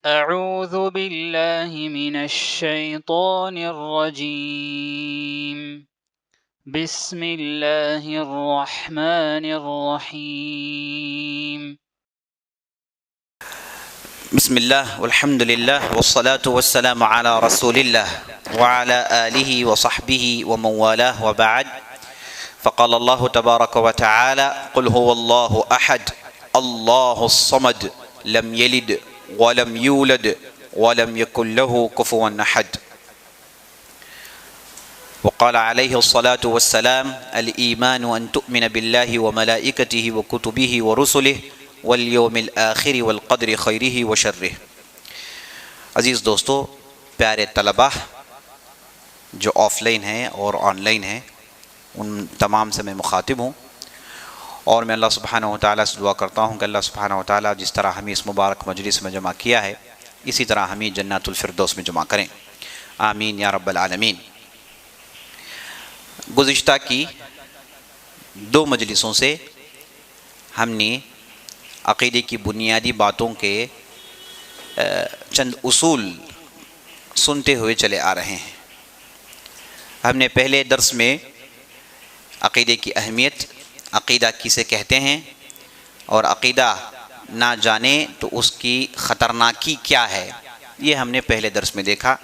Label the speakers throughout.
Speaker 1: أعوذ بالله من الشيطان الرجيم بسم الله الرحمن الرحيم
Speaker 2: بسم الله والحمد لله والصلاة والسلام على رسول الله وعلى آله وصحبه ومن والاه وبعد فقال الله تبارك وتعالى قل هو الله أحد الله الصمد لم يلد ولم يولد ولم يكن له كفوا أحد وقال عليه الصلاة والسلام الإيمان أن تؤمن بالله وملائكته وكتبه ورسله والیوم الآخر والقدر خیرہ وشرہ۔ عزیز دوستو، پیارے طلبہ جو آف لائن ہیں اور آن لائن ہیں، ان تمام سے میں مخاطب ہوں، اور میں اللہ سبحانہ وتعالیٰ سے دعا کرتا ہوں کہ اللہ سبحانہ وتعالیٰ جس طرح ہمیں اس مبارک مجلس میں جمع کیا ہے اسی طرح ہمیں جنت الفردوس میں جمع کریں، آمین یا رب العالمین۔ گزشتہ کی 2 مجلسوں سے ہم نے عقیدے کی بنیادی باتوں کے چند اصول سنتے ہوئے چلے آ رہے ہیں۔ ہم نے پہلے درس میں عقیدے کی اہمیت، عقیدہ کسے کہتے ہیں اور عقیدہ نہ جانے تو اس کی خطرناکی کیا ہے، یہ ہم نے پہلے درس میں دیکھا،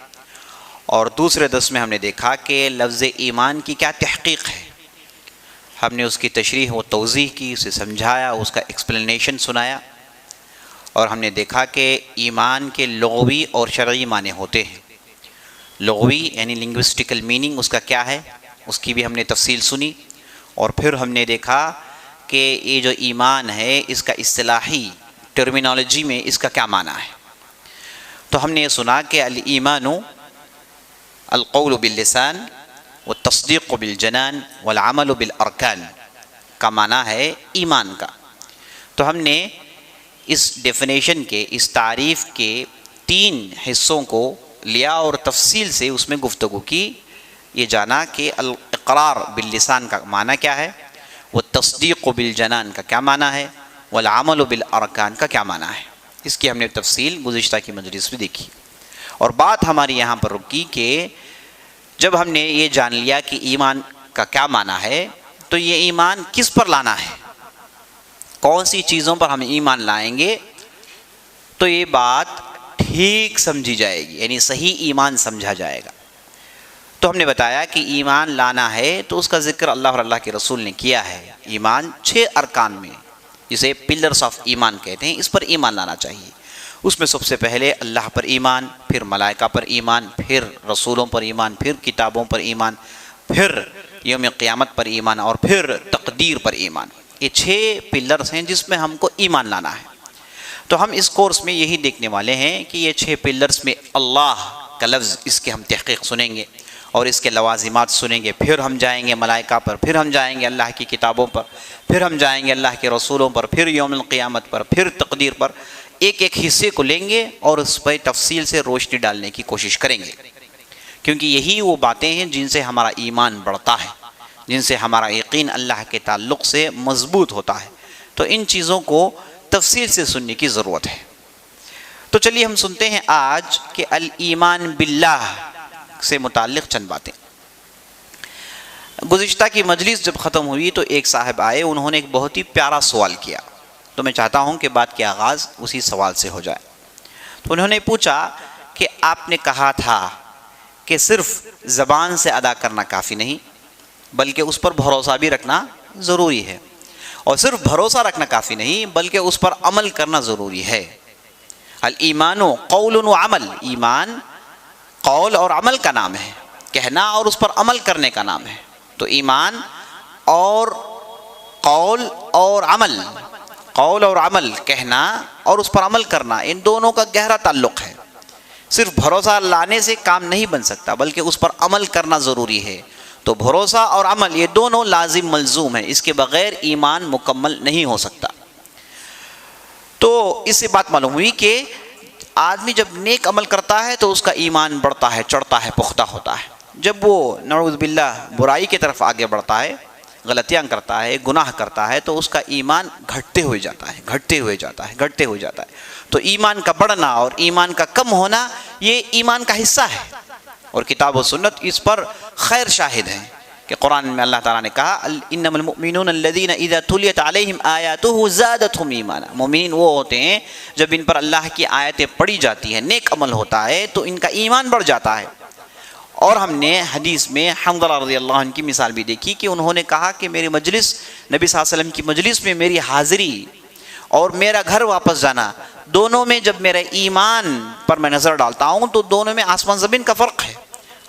Speaker 2: اور دوسرے درس میں ہم نے دیکھا کہ لفظ ایمان کی کیا تحقیق ہے۔ ہم نے اس کی تشریح و توضیح کی، اسے سمجھایا، اس کا ایکسپلینیشن سنایا، اور ہم نے دیکھا کہ ایمان کے لغوی اور شرعی معنی ہوتے ہیں۔ لغوی یعنی لنگوسٹیکل میننگ اس کا کیا ہے، اس کی بھی ہم نے تفصیل سنی، اور پھر ہم نے دیکھا کہ یہ جو ایمان ہے اس کا اصطلاحی ٹرمینالوجی میں اس کا کیا معنی ہے۔ تو ہم نے یہ سنا کہ الایمان القول باللسان والتصدیق بالجنان والعمل بالارکان کا معنی ہے ایمان کا۔ تو ہم نے اس ڈیفینیشن کے، اس تعریف کے 3 حصوں کو لیا اور تفصیل سے اس میں گفتگو کی۔ یہ جانا کہ الاقرار باللسان کا معنی کیا ہے، والتصدیق بالجنان کا کیا معنی ہے، والعمل بالارکان کا کیا معنی ہے۔ اس کی ہم نے تفصیل گزشتہ کی مجلس میں دیکھی، اور بات ہماری یہاں پر رکی کہ جب ہم نے یہ جان لیا کہ ایمان کا کیا معنی ہے، تو یہ ایمان کس پر لانا ہے، کون سی چیزوں پر ہم ایمان لائیں گے تو یہ بات ٹھیک سمجھی جائے گی، یعنی صحیح ایمان سمجھا جائے گا۔ تو ہم نے بتایا کہ ایمان لانا ہے تو اس کا ذکر اللہ اور اللہ کے رسول نے کیا ہے۔ ایمان 6 ارکان میں، جسے پلرز آف ایمان کہتے ہیں، اس پر ایمان لانا چاہیے۔ اس میں سب سے پہلے اللہ پر ایمان، پھر ملائکہ پر ایمان، پھر رسولوں پر ایمان، پھر کتابوں پر ایمان، پھر یوم قیامت پر ایمان، اور پھر تقدیر پر ایمان۔ یہ 6 پلرز ہیں جس میں ہم کو ایمان لانا ہے۔ تو ہم اس کورس میں یہی دیکھنے والے ہیں کہ یہ 6 پلرز میں اللہ کا لفظ، اس کے ہم تحقیق سنیں گے اور اس کے لوازمات سنیں گے، پھر ہم جائیں گے ملائکہ پر، پھر ہم جائیں گے اللہ کی کتابوں پر، پھر ہم جائیں گے اللہ کے رسولوں پر، پھر یوم القیامت پر، پھر تقدیر پر۔ ایک ایک حصے کو لیں گے اور اس پہ تفصیل سے روشنی ڈالنے کی کوشش کریں گے، کیونکہ یہی وہ باتیں ہیں جن سے ہمارا ایمان بڑھتا ہے، جن سے ہمارا یقین اللہ کے تعلق سے مضبوط ہوتا ہے۔ تو ان چیزوں کو تفصیل سے سننے کی ضرورت ہے۔ تو چلیے ہم سنتے ہیں آج کہ الایمان باللہ سے متعلق چند باتیں۔ گزشتہ کی مجلس جب ختم ہوئی تو ایک صاحب آئے، انہوں نے ایک بہت ہی پیارا سوال کیا، تو میں چاہتا ہوں کہ بات کے آغاز اسی سوال سے ہو جائے۔ تو انہوں نے پوچھا کہ آپ نے کہا تھا کہ صرف زبان سے ادا کرنا کافی نہیں، بلکہ اس پر بھروسہ بھی رکھنا ضروری ہے، اور صرف بھروسہ رکھنا کافی نہیں بلکہ اس پر عمل کرنا ضروری ہے۔ الایمان قول و عمل، ایمان قول اور عمل کا نام ہے، کہنا اور اس پر عمل کرنے کا نام ہے۔ تو ایمان اور قول اور عمل، قول اور عمل، کہنا اور اس پر عمل کرنا، ان دونوں کا گہرا تعلق ہے۔ صرف بھروسہ لانے سے کام نہیں بن سکتا بلکہ اس پر عمل کرنا ضروری ہے۔ تو بھروسہ اور عمل یہ دونوں لازم ملزوم ہیں، اس کے بغیر ایمان مکمل نہیں ہو سکتا۔ تو اس سے بات معلوم ہوئی کہ آدمی جب نیک عمل کرتا ہے تو اس کا ایمان بڑھتا ہے، چڑھتا ہے، پختہ ہوتا ہے۔ جب وہ نعوذ باللہ برائی کی طرف آگے بڑھتا ہے، غلطیاں کرتا ہے، گناہ کرتا ہے، تو اس کا ایمان گھٹتے ہوئے جاتا ہے، گھٹتے ہوئے جاتا ہے، گھٹتے ہوئے جاتا ہے۔ تو ایمان کا بڑھنا اور ایمان کا کم ہونا یہ ایمان کا حصہ ہے، اور کتاب و سنت اس پر خیر شاہد ہیں کہ قرآن میں اللہ تعالیٰ نے کہا انما المؤمنون الذین اذا تلیت علیہم آیاتہ زادتہم ایمانا، مومنین وہ ہوتے ہیں جب ان پر اللہ کی آیتیں پڑھی جاتی ہیں، نیک عمل ہوتا ہے تو ان کا ایمان بڑھ جاتا ہے۔ اور ہم نے حدیث میں حنظلہ رضی اللہ عنہ کی مثال بھی دیکھی کہ انہوں نے کہا کہ میری مجلس، نبی صلی اللہ علیہ وسلم کی مجلس میں میری حاضری اور میرا گھر واپس جانا، دونوں میں جب میرے ایمان پر میں نظر ڈالتا ہوں تو دونوں میں آسمان زمین کا فرق ہے۔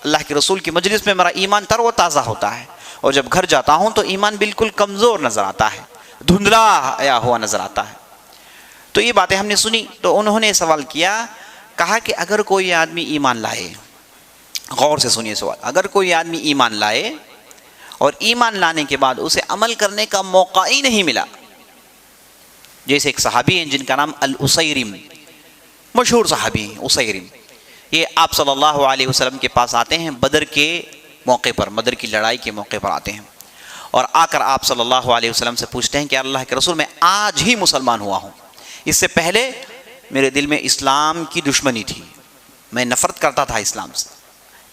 Speaker 2: اللہ کے رسول کی مجلس میں میرا ایمان تر و تازہ ہوتا ہے، اور جب گھر جاتا ہوں تو ایمان بالکل کمزور نظر آتا ہے، دھندلا آیا ہوا نظر آتا ہے۔ تو یہ باتیں ہم نے سنی، تو انہوں نے سوال کیا، کہا کہ اگر کوئی آدمی ایمان لائے، غور سے سنیے سوال، اگر کوئی آدمی ایمان لائے اور ایمان لانے کے بعد اسے عمل کرنے کا موقع ہی نہیں ملا، جیسے ایک صحابی ہیں جن کا نام الاسیرم، مشہور صحابی ہیں اسیرم، یہ آپ صلی اللہ علیہ وسلم کے پاس آتے ہیں بدر کے موقع پر، بدر کی لڑائی کے موقع پر آتے ہیں، اور آ کر آپ صلی اللہ علیہ وسلم سے پوچھتے ہیں کہ اللہ کے رسول میں آج ہی مسلمان ہوا ہوں، اس سے پہلے میرے دل میں اسلام کی دشمنی تھی، میں نفرت کرتا تھا اسلام سے،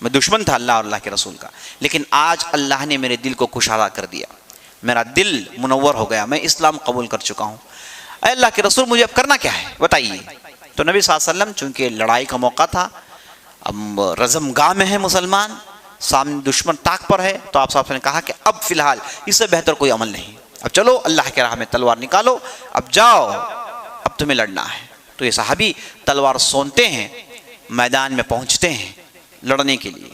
Speaker 2: میں دشمن تھا اللہ اور اللہ کے رسول کا، لیکن آج اللہ نے میرے دل کو کشادہ کر دیا، میرا دل منور ہو گیا، میں اسلام قبول کر چکا ہوں، اے اللہ کے رسول مجھے اب کرنا کیا ہے بتائیے۔ تو نبی صلی اللہ علیہ وسلم چونکہ لڑائی کا موقع تھا، اب رزم گاہ میں ہے مسلمان، سامنے دشمن طاق پر ہے، تو آپ صاحب نے کہا کہ اب فی الحال اس سے بہتر کوئی عمل نہیں، اب چلو اللہ کے راہ میں تلوار نکالو، اب جاؤ، اب تمہیں لڑنا ہے۔ تو یہ صحابی تلوار سونتے ہیں، میدان میں پہنچتے ہیں لڑنے کے لیے،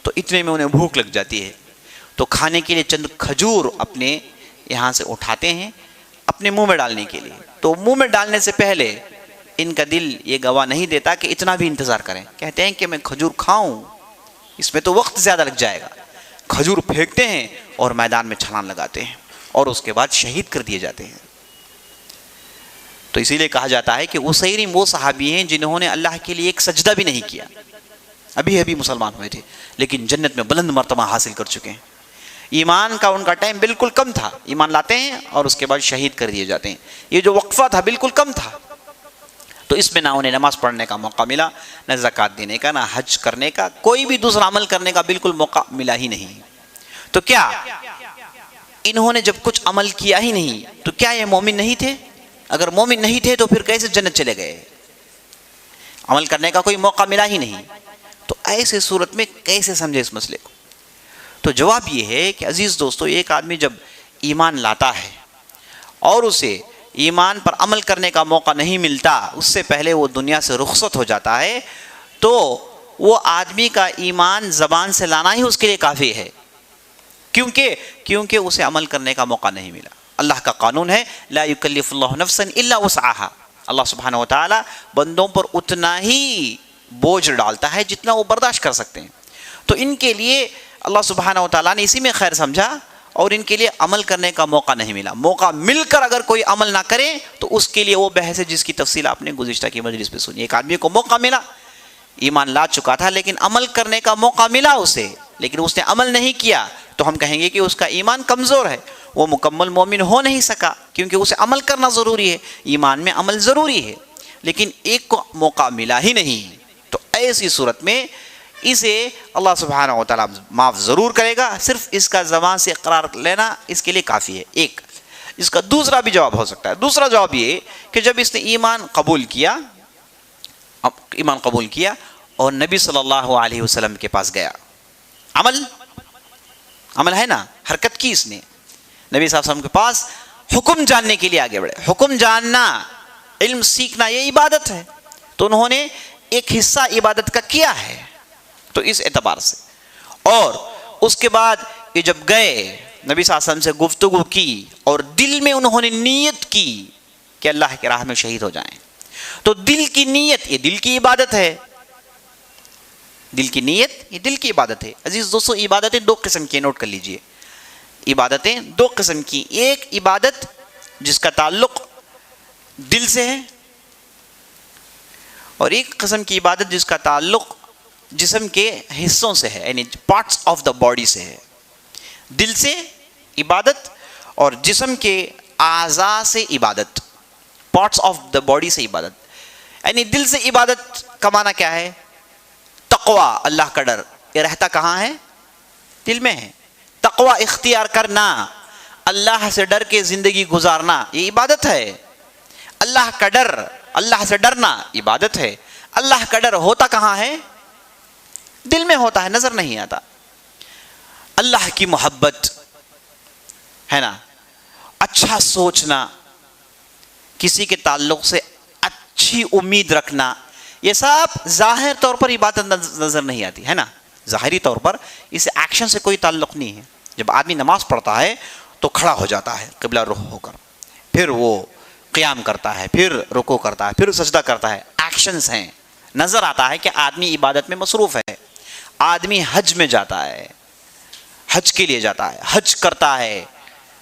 Speaker 2: تو اتنے میں انہیں بھوک لگ جاتی ہے، تو کھانے کے لیے چند کھجور اپنے یہاں سے اٹھاتے ہیں اپنے منہ میں ڈالنے کے لیے، تو منہ میں ڈالنے سے پہلے ان کا دل یہ گواہ نہیں دیتا کہ اتنا بھی انتظار کریں، کہتے ہیں کہ میں کھجور کھاؤں، اس میں تو وقت زیادہ لگ جائے گا، کھجور پھینکتے ہیں اور میدان میں چھلانگ لگاتے ہیں، اور اس کے بعد شہید کر دیے جاتے ہیں۔ تو اسی لیے کہا جاتا ہے کہ اسیرم وہ صحابی ہیں جنہوں نے اللہ کے لیے ایک سجدہ بھی نہیں کیا، ابھی مسلمان ہوئے تھے، لیکن جنت میں بلند مرتبہ حاصل کر چکے ہیں۔ ایمان کا ان کا ٹائم بالکل کم تھا، ایمان لاتے ہیں اور اس کے بعد شہید کر دیے جاتے ہیں، یہ جو وقفہ تھا بالکل کم تھا، تو اس میں نہ انہیں نماز پڑھنے کا موقع ملا، نہ زکوٰۃ دینے کا، نہ حج کرنے کا، کوئی بھی دوسرا عمل کرنے کا بالکل موقع ملا ہی نہیں۔ تو کیا انہوں نے جب کچھ عمل کیا ہی نہیں تو کیا یہ مومن نہیں تھے؟ اگر مومن نہیں تھے تو پھر کیسے جنت چلے گئے؟ عمل کرنے کا کوئی موقع ملا ہی نہیں، تو ایسے صورت میں کیسے سمجھے اس مسئلے کو؟ تو جواب یہ ہے کہ عزیز دوستو، ایک آدمی جب ایمان لاتا ہے اور اسے ایمان پر عمل کرنے کا موقع نہیں ملتا، اس سے پہلے وہ دنیا سے رخصت ہو جاتا ہے، تو وہ آدمی کا ایمان زبان سے لانا ہی اس کے لیے کافی ہے، کیونکہ اسے عمل کرنے کا موقع نہیں ملا۔ اللہ کا قانون ہے لا یکلف اللہ نفسا الا وسعها، اللہ سبحانہ و تعالی بندوں پر اتنا ہی بوجھ ڈالتا ہے جتنا وہ برداشت کر سکتے ہیں، تو ان کے لیے اللہ سبحانہ و تعالیٰ نے اسی میں خیر سمجھا اور ان کے لیے عمل کرنے کا موقع نہیں ملا۔ موقع مل کر اگر کوئی عمل نہ کرے تو اس کے لیے وہ بحث ہے جس کی تفصیل آپ نے گزشتہ کی مجلس پہ سنی۔ ایک آدمی کو موقع ملا، ایمان لا چکا تھا لیکن عمل کرنے کا موقع ملا اسے، لیکن اس نے عمل نہیں کیا، تو ہم کہیں گے کہ اس کا ایمان کمزور ہے، وہ مکمل مومن ہو نہیں سکا، کیونکہ اسے عمل کرنا ضروری ہے، ایمان میں عمل ضروری ہے، لیکن ایک کو موقع ملا ہی نہیں۔ تو ایسی صورت میں اسے اللہ سبحانہ و تعالیٰ معاف ضرور کرے گا، صرف اس کا زبان سے اقرار لینا اس کے لیے کافی ہے۔ ایک اس کا دوسرا بھی جواب ہو سکتا ہے، دوسرا جواب یہ کہ جب اس نے ایمان قبول کیا اور نبی صلی اللہ علیہ وسلم کے پاس گیا، عمل ہے نا، حرکت کی اس نے، نبی صلی اللہ علیہ وسلم کے پاس حکم جاننے کے لیے آگے بڑھے۔ حکم جاننا، علم سیکھنا یہ عبادت ہے، تو انہوں نے ایک حصہ عبادت کا کیا ہے، تو اس اعتبار سے۔ اور اس کے بعد یہ جب گئے نبی صلی اللہ علیہ وسلم سے گفتگو کی اور دل میں انہوں نے نیت کی کہ اللہ کے راہ میں شہید ہو جائیں، تو دل کی نیت یہ دل کی عبادت ہے، دل کی نیت یہ دل کی عبادت ہے۔ عزیز دوستو، عبادتیں دو قسم کی، نوٹ کر لیجئے، عبادتیں دو قسم کی، ایک عبادت جس کا تعلق دل سے ہے، اور ایک قسم کی عبادت جس کا تعلق جسم کے حصوں سے ہے، یعنی پارٹس آف دا باڈی سے ہے۔ دل سے عبادت اور جسم کے اعضاء سے عبادت، پارٹس آف دا باڈی سے عبادت۔ یعنی دل سے عبادت کا معنی کیا ہے؟ تقوی، اللہ کا ڈر. یہ رہتا کہاں ہے؟ دل میں ہے. تقوی اختیار کرنا، اللہ سے ڈر کے زندگی گزارنا، یہ عبادت ہے. اللہ کا ڈر، اللہ سے ڈرنا عبادت ہے. اللہ کا ڈر ہوتا کہاں ہے؟ دل میں ہوتا ہے، نظر نہیں آتا. اللہ کی محبت ہے نا، اچھا سوچنا، کسی کے تعلق سے اچھی امید رکھنا، یہ سب ظاہر طور پر عبادت نظر نہیں آتی ہے نا. ظاہری طور پر اس ایکشن سے کوئی تعلق نہیں ہے. جب آدمی نماز پڑھتا ہے تو کھڑا ہو جاتا ہے قبلہ رخ ہو کر، پھر وہ قیام کرتا ہے، پھر رکوع کرتا ہے، پھر سجدہ کرتا ہے. ایکشنز ہیں، نظر آتا ہے کہ آدمی عبادت میں مصروف ہے. آدمی حج میں جاتا ہے، حج کے لیے جاتا ہے، حج کرتا ہے،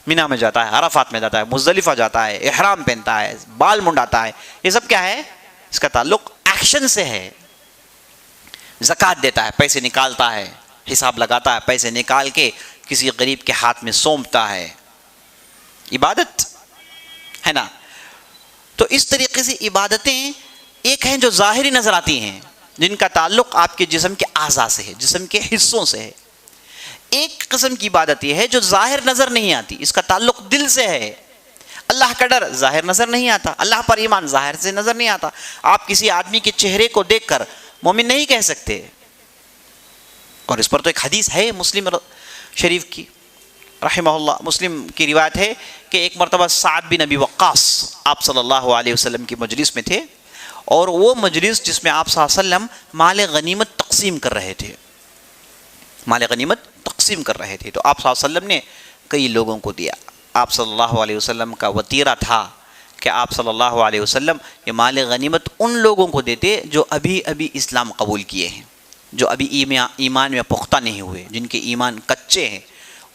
Speaker 2: مینا میں جاتا ہے، عرفات میں جاتا ہے، مزدلفہ جاتا ہے، احرام پہنتا ہے، بال منڈاتا ہے. یہ سب کیا ہے؟ اس کا تعلق ایکشن سے ہے. زکوٰۃ دیتا ہے، پیسے نکالتا ہے، حساب لگاتا ہے، پیسے نکال کے کسی غریب کے ہاتھ میں سونپتا ہے، عبادت ہے نا. تو اس طریقے سے عبادتیں ایک ہیں جو ظاہری نظر آتی ہیں، جن کا تعلق آپ کے جسم کے اعضاء سے ہے، جسم کے حصوں سے ہے. ایک قسم کی عبادت یہ ہے جو ظاہر نظر نہیں آتی، اس کا تعلق دل سے ہے. اللہ کا ڈر ظاہر نظر نہیں آتا، اللہ پر ایمان ظاہر سے نظر نہیں آتا. آپ کسی آدمی کے چہرے کو دیکھ کر مومن نہیں کہہ سکتے. اور اس پر تو ایک حدیث ہے مسلم شریف کی رحمہ اللہ، مسلم کی روایت ہے کہ ایک مرتبہ سعد بن ابی وقاص آپ صلی اللہ علیہ وسلم کی مجلس میں تھے، اور وہ مجلس جس میں آپ صلی اللہ علیہ وسلم مال غنیمت تقسیم کر رہے تھے، مال غنیمت تقسیم کر رہے تھے. تو آپ صلی اللہ علیہ وسلم نے کئی لوگوں کو دیا. آپ صلی اللہ علیہ وسلم کا وطیرہ تھا کہ آپ صلی اللہ علیہ وسلم یہ مال غنیمت ان لوگوں کو دیتے جو ابھی ابھی اسلام قبول کیے ہیں، جو ابھی ایمان میں پختہ نہیں ہوئے، جن کے ایمان کچے ہیں.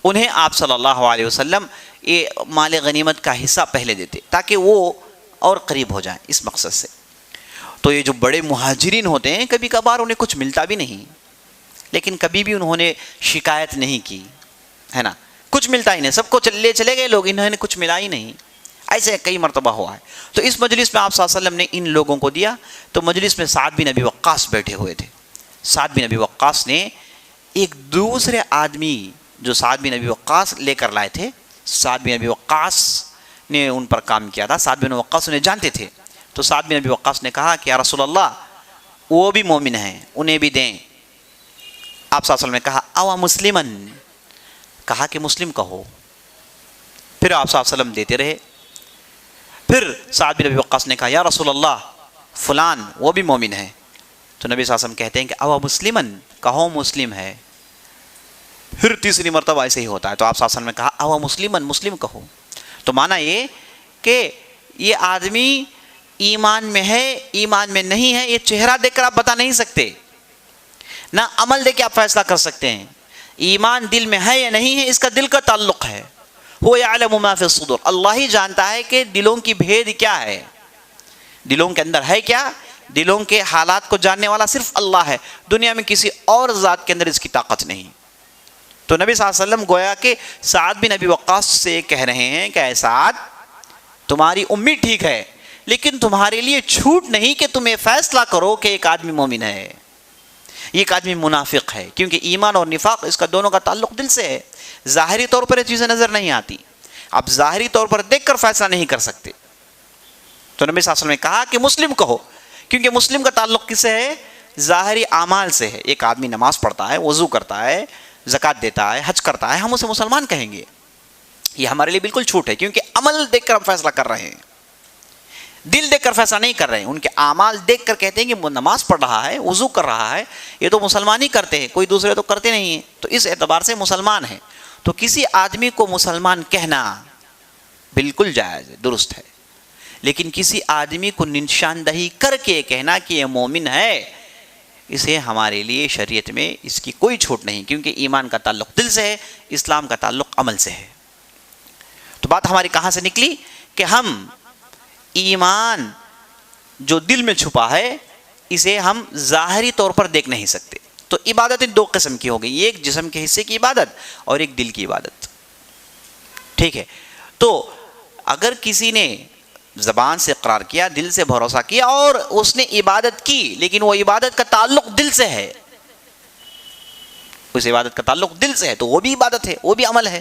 Speaker 2: انہیں آپ صلی اللہ علیہ وسلم یہ مال غنیمت کا حصہ پہلے دیتے تاکہ وہ اور قریب ہو جائیں اس مقصد سے. تو یہ جو بڑے مہاجرین ہوتے ہیں کبھی کبھار انہیں کچھ ملتا بھی نہیں، لیکن کبھی بھی انہوں نے شکایت نہیں کی ہے نا، کچھ ملتا ہی نہیں، سب کو لے چلے گئے لوگ، انہوں نے کچھ ملا ہی نہیں. ایسے کئی مرتبہ ہوا ہے. تو اس مجلس میں آپ صلی اللہ علیہ وسلم نے ان لوگوں کو دیا. تو مجلس میں سعد بن ابی وقاص بیٹھے ہوئے تھے. سعد بن ابی وقاص نے ایک دوسرے آدمی جو سعد بن ابی وقاص لے کر لائے تھے، سعد بن ابی وقاص نے ان پر کام کیا تھا. سعد بن وقاص انہیں جانتے تھے. تو سعد بن ابی وقاص نے کہا کہ یا رسول اللہ وہ بھی مومن ہیں، انہیں بھی دیں. آپ صلی اللہ علیہ وسلم نے کہا اوا مسلمن، کہا کہ مسلم کہو. پھر آپ صلی اللہ علیہ وسلم دیتے رہے. پھر سعد بن ابی وقاص نے کہا یا رسول اللہ فلان وہ بھی مومن ہے. تو نبی صلی اللہ علیہ وسلم کہتے ہیں کہ اوا مسلمن، کہو مسلم ہے. پھر تیسری مرتبہ ایسے ہی ہوتا ہے. تو آپ صلی اللہ علیہ وسلم نے کہا اوا مسلمن، مسلم کہو. تو معنی یہ کہ یہ آدمی ایمان میں ہے، ایمان میں نہیں ہے، یہ چہرہ دیکھ کر آپ بتا نہیں سکتے، نہ عمل دیکھ کے آپ فیصلہ کر سکتے ہیں. ایمان دل میں ہے یا نہیں ہے، اس کا دل کا تعلق ہے. وہ یعلم ما فی الصدور، اللہ ہی جانتا ہے کہ دلوں کی بھید کیا ہے، دلوں کے اندر ہے کیا. دلوں کے حالات کو جاننے والا صرف اللہ ہے، دنیا میں کسی اور ذات کے اندر اس کی طاقت نہیں. تو نبی صلی اللہ علیہ وسلم گویا کہ سعد بن ابی وقاص سے کہہ رہے ہیں کہ اے سعد تمہاری امید ٹھیک ہے، لیکن تمہارے لیے چھوٹ نہیں کہ تم یہ فیصلہ کرو کہ ایک آدمی مومن ہے، ایک آدمی منافق ہے. کیونکہ ایمان اور نفاق اس کا دونوں کا تعلق دل سے ہے. ظاہری طور پر یہ چیزیں نظر نہیں آتی، آپ ظاہری طور پر دیکھ کر فیصلہ نہیں کر سکتے. تو نبی صلی اللہ علیہ وسلم نے کہا کہ مسلم کہو، کیونکہ مسلم کا تعلق کس سے ہے؟ ظاہری اعمال سے ہے. ایک آدمی نماز پڑھتا ہے، وضو کرتا ہے، زکوٰۃ دیتا ہے، حج کرتا ہے، ہم اسے مسلمان کہیں گے. یہ ہمارے لیے بالکل چھوٹ ہے، کیونکہ عمل دیکھ کر ہم فیصلہ کر رہے ہیں، دل دیکھ کر فیصلہ نہیں کر رہے ہیں. ان کے اعمال دیکھ کر کہتے ہیں کہ وہ نماز پڑھ رہا ہے، وضو کر رہا ہے، یہ تو مسلمان ہی کرتے ہیں، کوئی دوسرے تو کرتے نہیں ہیں، تو اس اعتبار سے مسلمان ہے. تو کسی آدمی کو مسلمان کہنا بالکل جائز ہے، درست ہے. لیکن کسی آدمی کو نشاندہی کر کے کہنا کہ یہ مومن ہے، اسے ہمارے لیے شریعت میں اس کی کوئی چھوٹ نہیں، کیونکہ ایمان کا تعلق دل سے ہے، اسلام کا تعلق عمل سے ہے. تو بات ہماری کہاں سے نکلی کہ ہم ایمان جو دل میں چھپا ہے اسے ہم ظاہری طور پر دیکھ نہیں سکتے. تو عبادتیں دو قسم کی ہو گئی، ایک جسم کے حصے کی عبادت اور ایک دل کی عبادت. ٹھیک ہے. تو اگر کسی نے زبان سے اقرار کیا، دل سے بھروسہ کیا اور اس نے عبادت کی، لیکن وہ عبادت کا تعلق دل سے ہے، اس عبادت کا تعلق دل سے ہے تو وہ بھی عبادت ہے، وہ بھی عمل ہے.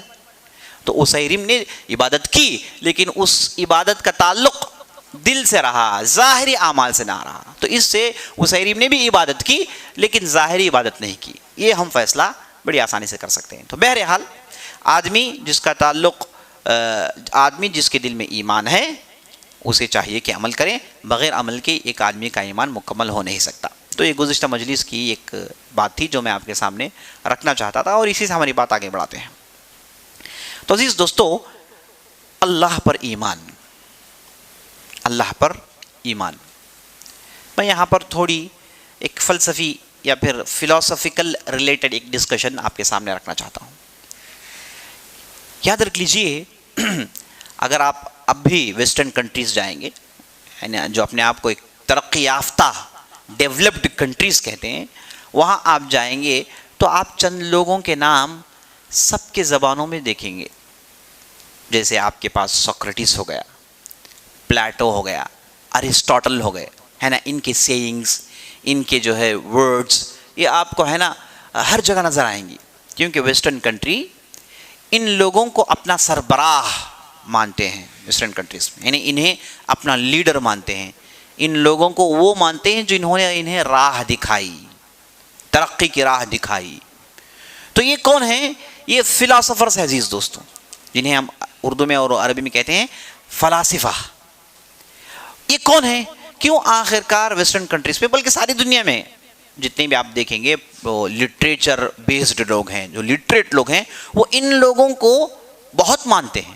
Speaker 2: تو اسیرم نے عبادت کی لیکن اس عبادت کا تعلق دل سے رہا، ظاہری اعمال سے نہ رہا، تو اس سے اسیرم نے بھی عبادت کی لیکن ظاہری عبادت نہیں کی. یہ ہم فیصلہ بڑی آسانی سے کر سکتے ہیں. تو بہرحال آدمی جس کے دل میں ایمان ہے اسے چاہیے کہ عمل کریں، بغیر عمل کے ایک آدمی کا ایمان مکمل ہو نہیں سکتا. تو یہ گزشتہ مجلس کی ایک بات تھی جو میں آپ کے سامنے رکھنا چاہتا تھا، اور اسی سے ہماری بات آگے بڑھاتے ہیں. تو عزیز دوستو، اللہ پر ایمان، اللہ پر ایمان. میں یہاں پر تھوڑی ایک فلسفی یا پھر فلاسفیکل ریلیٹڈ ایک ڈسکشن آپ کے سامنے رکھنا چاہتا ہوں. یاد رکھ لیجئے، اگر آپ اب بھی ویسٹرن کنٹریز جائیں گے، یعنی جو اپنے آپ کو ایک ترقی یافتہ ڈیولپڈ کنٹریز کہتے ہیں، وہاں آپ جائیں گے تو آپ چند لوگوں کے نام سب کے زبانوں میں دیکھیں گے. جیسے آپ کے پاس سوکریٹس ہو گیا، پلیٹو ہو گیا، ارسطاٹل ہو گئے، ہے نا، ان کے سیئنگز، ان کے جو ہے ورڈز، یہ آپ کو ہے نا ہر جگہ نظر آئیں گی. کیونکہ ویسٹرن کنٹری ان لوگوں کو اپنا سربراہ مانتے ہیں. ویسٹرن کنٹریز میں یعنی انہیں اپنا لیڈر مانتے ہیں، ان لوگوں کو وہ مانتے ہیں جنہوں نے انہیں راہ دکھائی، ترقی کی راہ دکھائی. تو یہ کون ہیں؟ یہ فلاسفرز ہیں عزیز دوستوں، جنہیں ہم اردو میں اور عربی میں کہتے ہیں فلاسفہ. یہ کون ہیں؟ کیوں آخر کار ویسٹرن کنٹریز پہ بلکہ ساری دنیا میں جتنے بھی آپ دیکھیں گے وہ لٹریچر بیسڈ لوگ ہیں، جو لٹریٹ لوگ ہیں، وہ ان لوگوں کو بہت مانتے ہیں.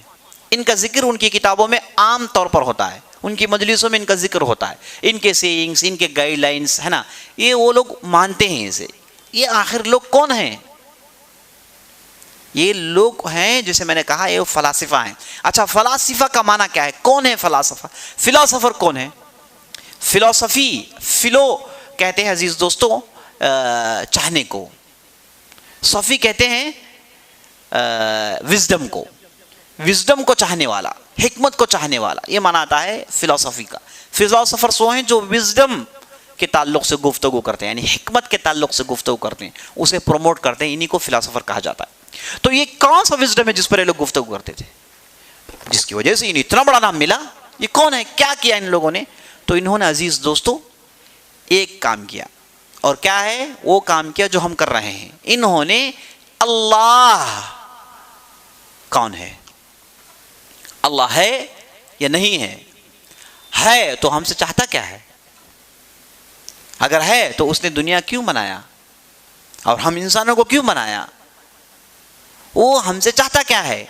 Speaker 2: ان کا ذکر ان کی کتابوں میں عام طور پر ہوتا ہے، ان کی مجلسوں میں ان کا ذکر ہوتا ہے، ان کے سیئنگز، ان کے گائیڈ لائنز، ہے نا، یہ وہ لوگ مانتے ہیں اسے. یہ آخر لوگ کون ہیں؟ یہ لوگ ہیں جسے میں نے کہا یہ فلاسفہ ہیں. اچھا، فلاسفہ کا معنی کیا ہے؟ کون ہے فلاسفہ؟ فلاسفر کون ہے؟ فلسفی، فلو کہتے ہیں عزیز دوستوں چاہنے کو، صفی کہتے ہیں وزڈم کو، وزڈم کو چاہنے والا، حکمت کو چاہنے والا، یہ معنی آتا ہے فلسفی کا. فلاسفرز وہ ہیں جو وزڈم کے تعلق سے گفتگو کرتے ہیں، یعنی حکمت کے تعلق سے گفتگو کرتے ہیں، اسے پروموٹ کرتے ہیں، انہی کو فلاسفر کہا جاتا ہے. تو یہ کون سا وزڈم ہے جس پر یہ لوگ گفتگو کرتے تھے، جس کی وجہ سے انہیں اتنا بڑا نام ملا؟ یہ کون ہے؟ کیا کیا ان لوگوں نے؟ تو انہوں نے عزیز دوستو ایک کام کیا، اور کیا ہے وہ کام کیا جو ہم کر رہے ہیں. انہوں نے اللہ کون ہے، اللہ ہے یا نہیں ہے، ہے تو ہم سے چاہتا کیا ہے؟ اگر ہے تو اس نے دنیا کیوں بنایا اور ہم انسانوں کو کیوں بنایا؟ وہ ہم سے چاہتا کیا ہے؟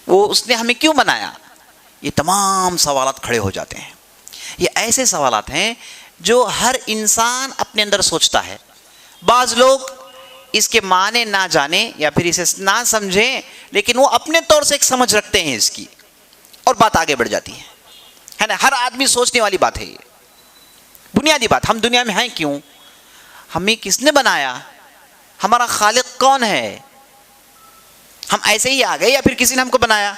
Speaker 2: وہ اس نے ہمیں کیوں بنایا؟ یہ تمام سوالات کھڑے ہو جاتے ہیں. یہ ایسے سوالات ہیں جو ہر انسان اپنے اندر سوچتا ہے. بعض لوگ اس کے معنی نہ جانیں یا پھر اسے نہ سمجھیں، لیکن وہ اپنے طور سے ایک سمجھ رکھتے ہیں اس کی، اور بات آگے بڑھ جاتی ہے نا. ہر آدمی سوچنے والی بات ہے، یہ بنیادی بات. ہم دنیا میں ہیں کیوں؟ ہمیں کس نے بنایا؟ ہمارا خالق کون ہے؟ ہم ایسے ہی آ گئے یا پھر کسی نے ہم کو بنایا؟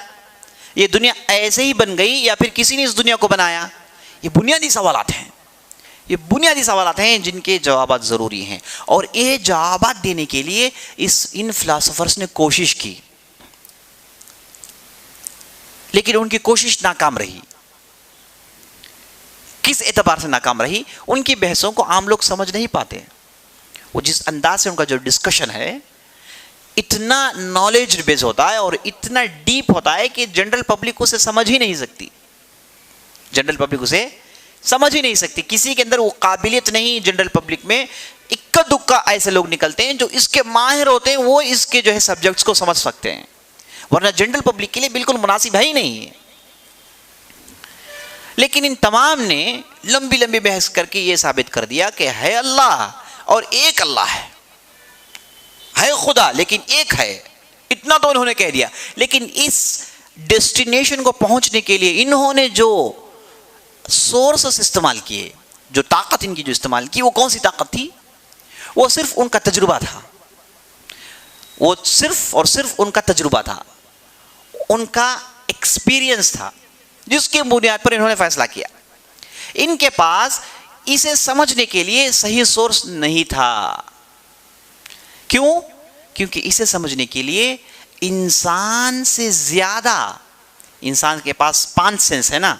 Speaker 2: یہ دنیا ایسے ہی بن گئی یا پھر کسی نے اس دنیا کو بنایا؟ یہ بنیادی سوالات ہیں، یہ بنیادی سوالات ہیں جن کے جوابات ضروری ہیں. اور یہ جوابات دینے کے لیے ان فلاسفرز نے کوشش کی، لیکن ان کی کوشش ناکام رہی. کس اعتبار سے ناکام رہی؟ ان کی بحثوں کو عام لوگ سمجھ نہیں پاتے. وہ جس انداز سے ان کا جو ڈسکشن ہے اتنا نالج بیس ہوتا ہے اور اتنا ڈیپ ہوتا ہے کہ جنرل پبلک اسے سمجھ ہی نہیں سکتی. جنرل پبلک اسے سمجھ ہی نہیں سکتی. کسی کے اندر وہ قابلیت نہیں. جنرل پبلک میں اکا دکا ایسے لوگ نکلتے ہیں جو اس کے ماہر ہوتے ہیں، وہ اس کے جو ہے سبجیکٹس کو سمجھ سکتے ہیں، ورنہ جنرل پبلک کے لیے بالکل مناسب ہے ہی نہیں ہے. لیکن ان تمام نے لمبی لمبی بحث کر کے یہ ثابت کر دیا کہ ہے اللہ، اور ایک اللہ ہے خدا، لیکن ایک ہے. اتنا تو انہوں نے کہہ دیا. لیکن اس ڈیسٹینیشن کو پہنچنے کے لیے انہوں نے جو سورسز استعمال کیے، جو طاقت ان کی جو استعمال کی، وہ کون سی طاقت تھی؟ وہ صرف ان کا تجربہ تھا. وہ صرف اور صرف ان کا تجربہ تھا، ان کا ایکسپیرینس تھا. جس کی بنیاد پر انہوں نے فیصلہ کیا. ان کے پاس اسے سمجھنے کے لیے صحیح سورس نہیں تھا. کیوں؟ کیونکہ اسے سمجھنے کے لیے انسان سے زیادہ، انسان کے پاس 5 سینس ہے نا،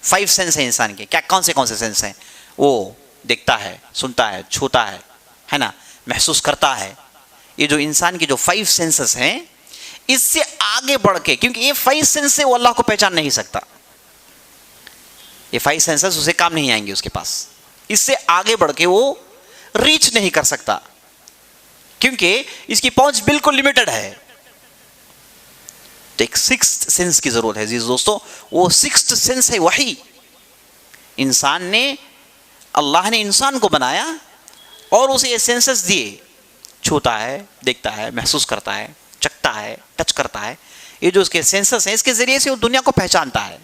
Speaker 2: 5 سینس ہیں انسان کے. کیا کون سے سینس ہیں؟ وہ دیکھتا ہے، سنتا ہے، چھوتا ہے نا، محسوس کرتا ہے. یہ جو انسان کے جو 5 سینسز ہیں، اس سے آگے بڑھ کے، کیونکہ یہ 5 سینس سے وہ اللہ کو پہچان نہیں سکتا، یہ 5 سینسز اسے کام نہیں آئیں گے اس کے پاس. اس سے آگے بڑھ کے وہ ریچ نہیں کر سکتا، کیونکہ اس کی پہنچ بالکل لمیٹڈ ہے. تو ایک 6th سینس کی ضرورت ہے عزیز دوستو. وہ 6th سینس ہے وحی. انسان نے، اللہ نے انسان کو بنایا اور اسے یہ سینسز دیے، چھوتا ہے، دیکھتا ہے، محسوس کرتا ہے، چکھتا ہے، ٹچ کرتا ہے. یہ جو اس کے سینسز ہیں، اس کے ذریعے سے وہ دنیا کو پہچانتا ہے.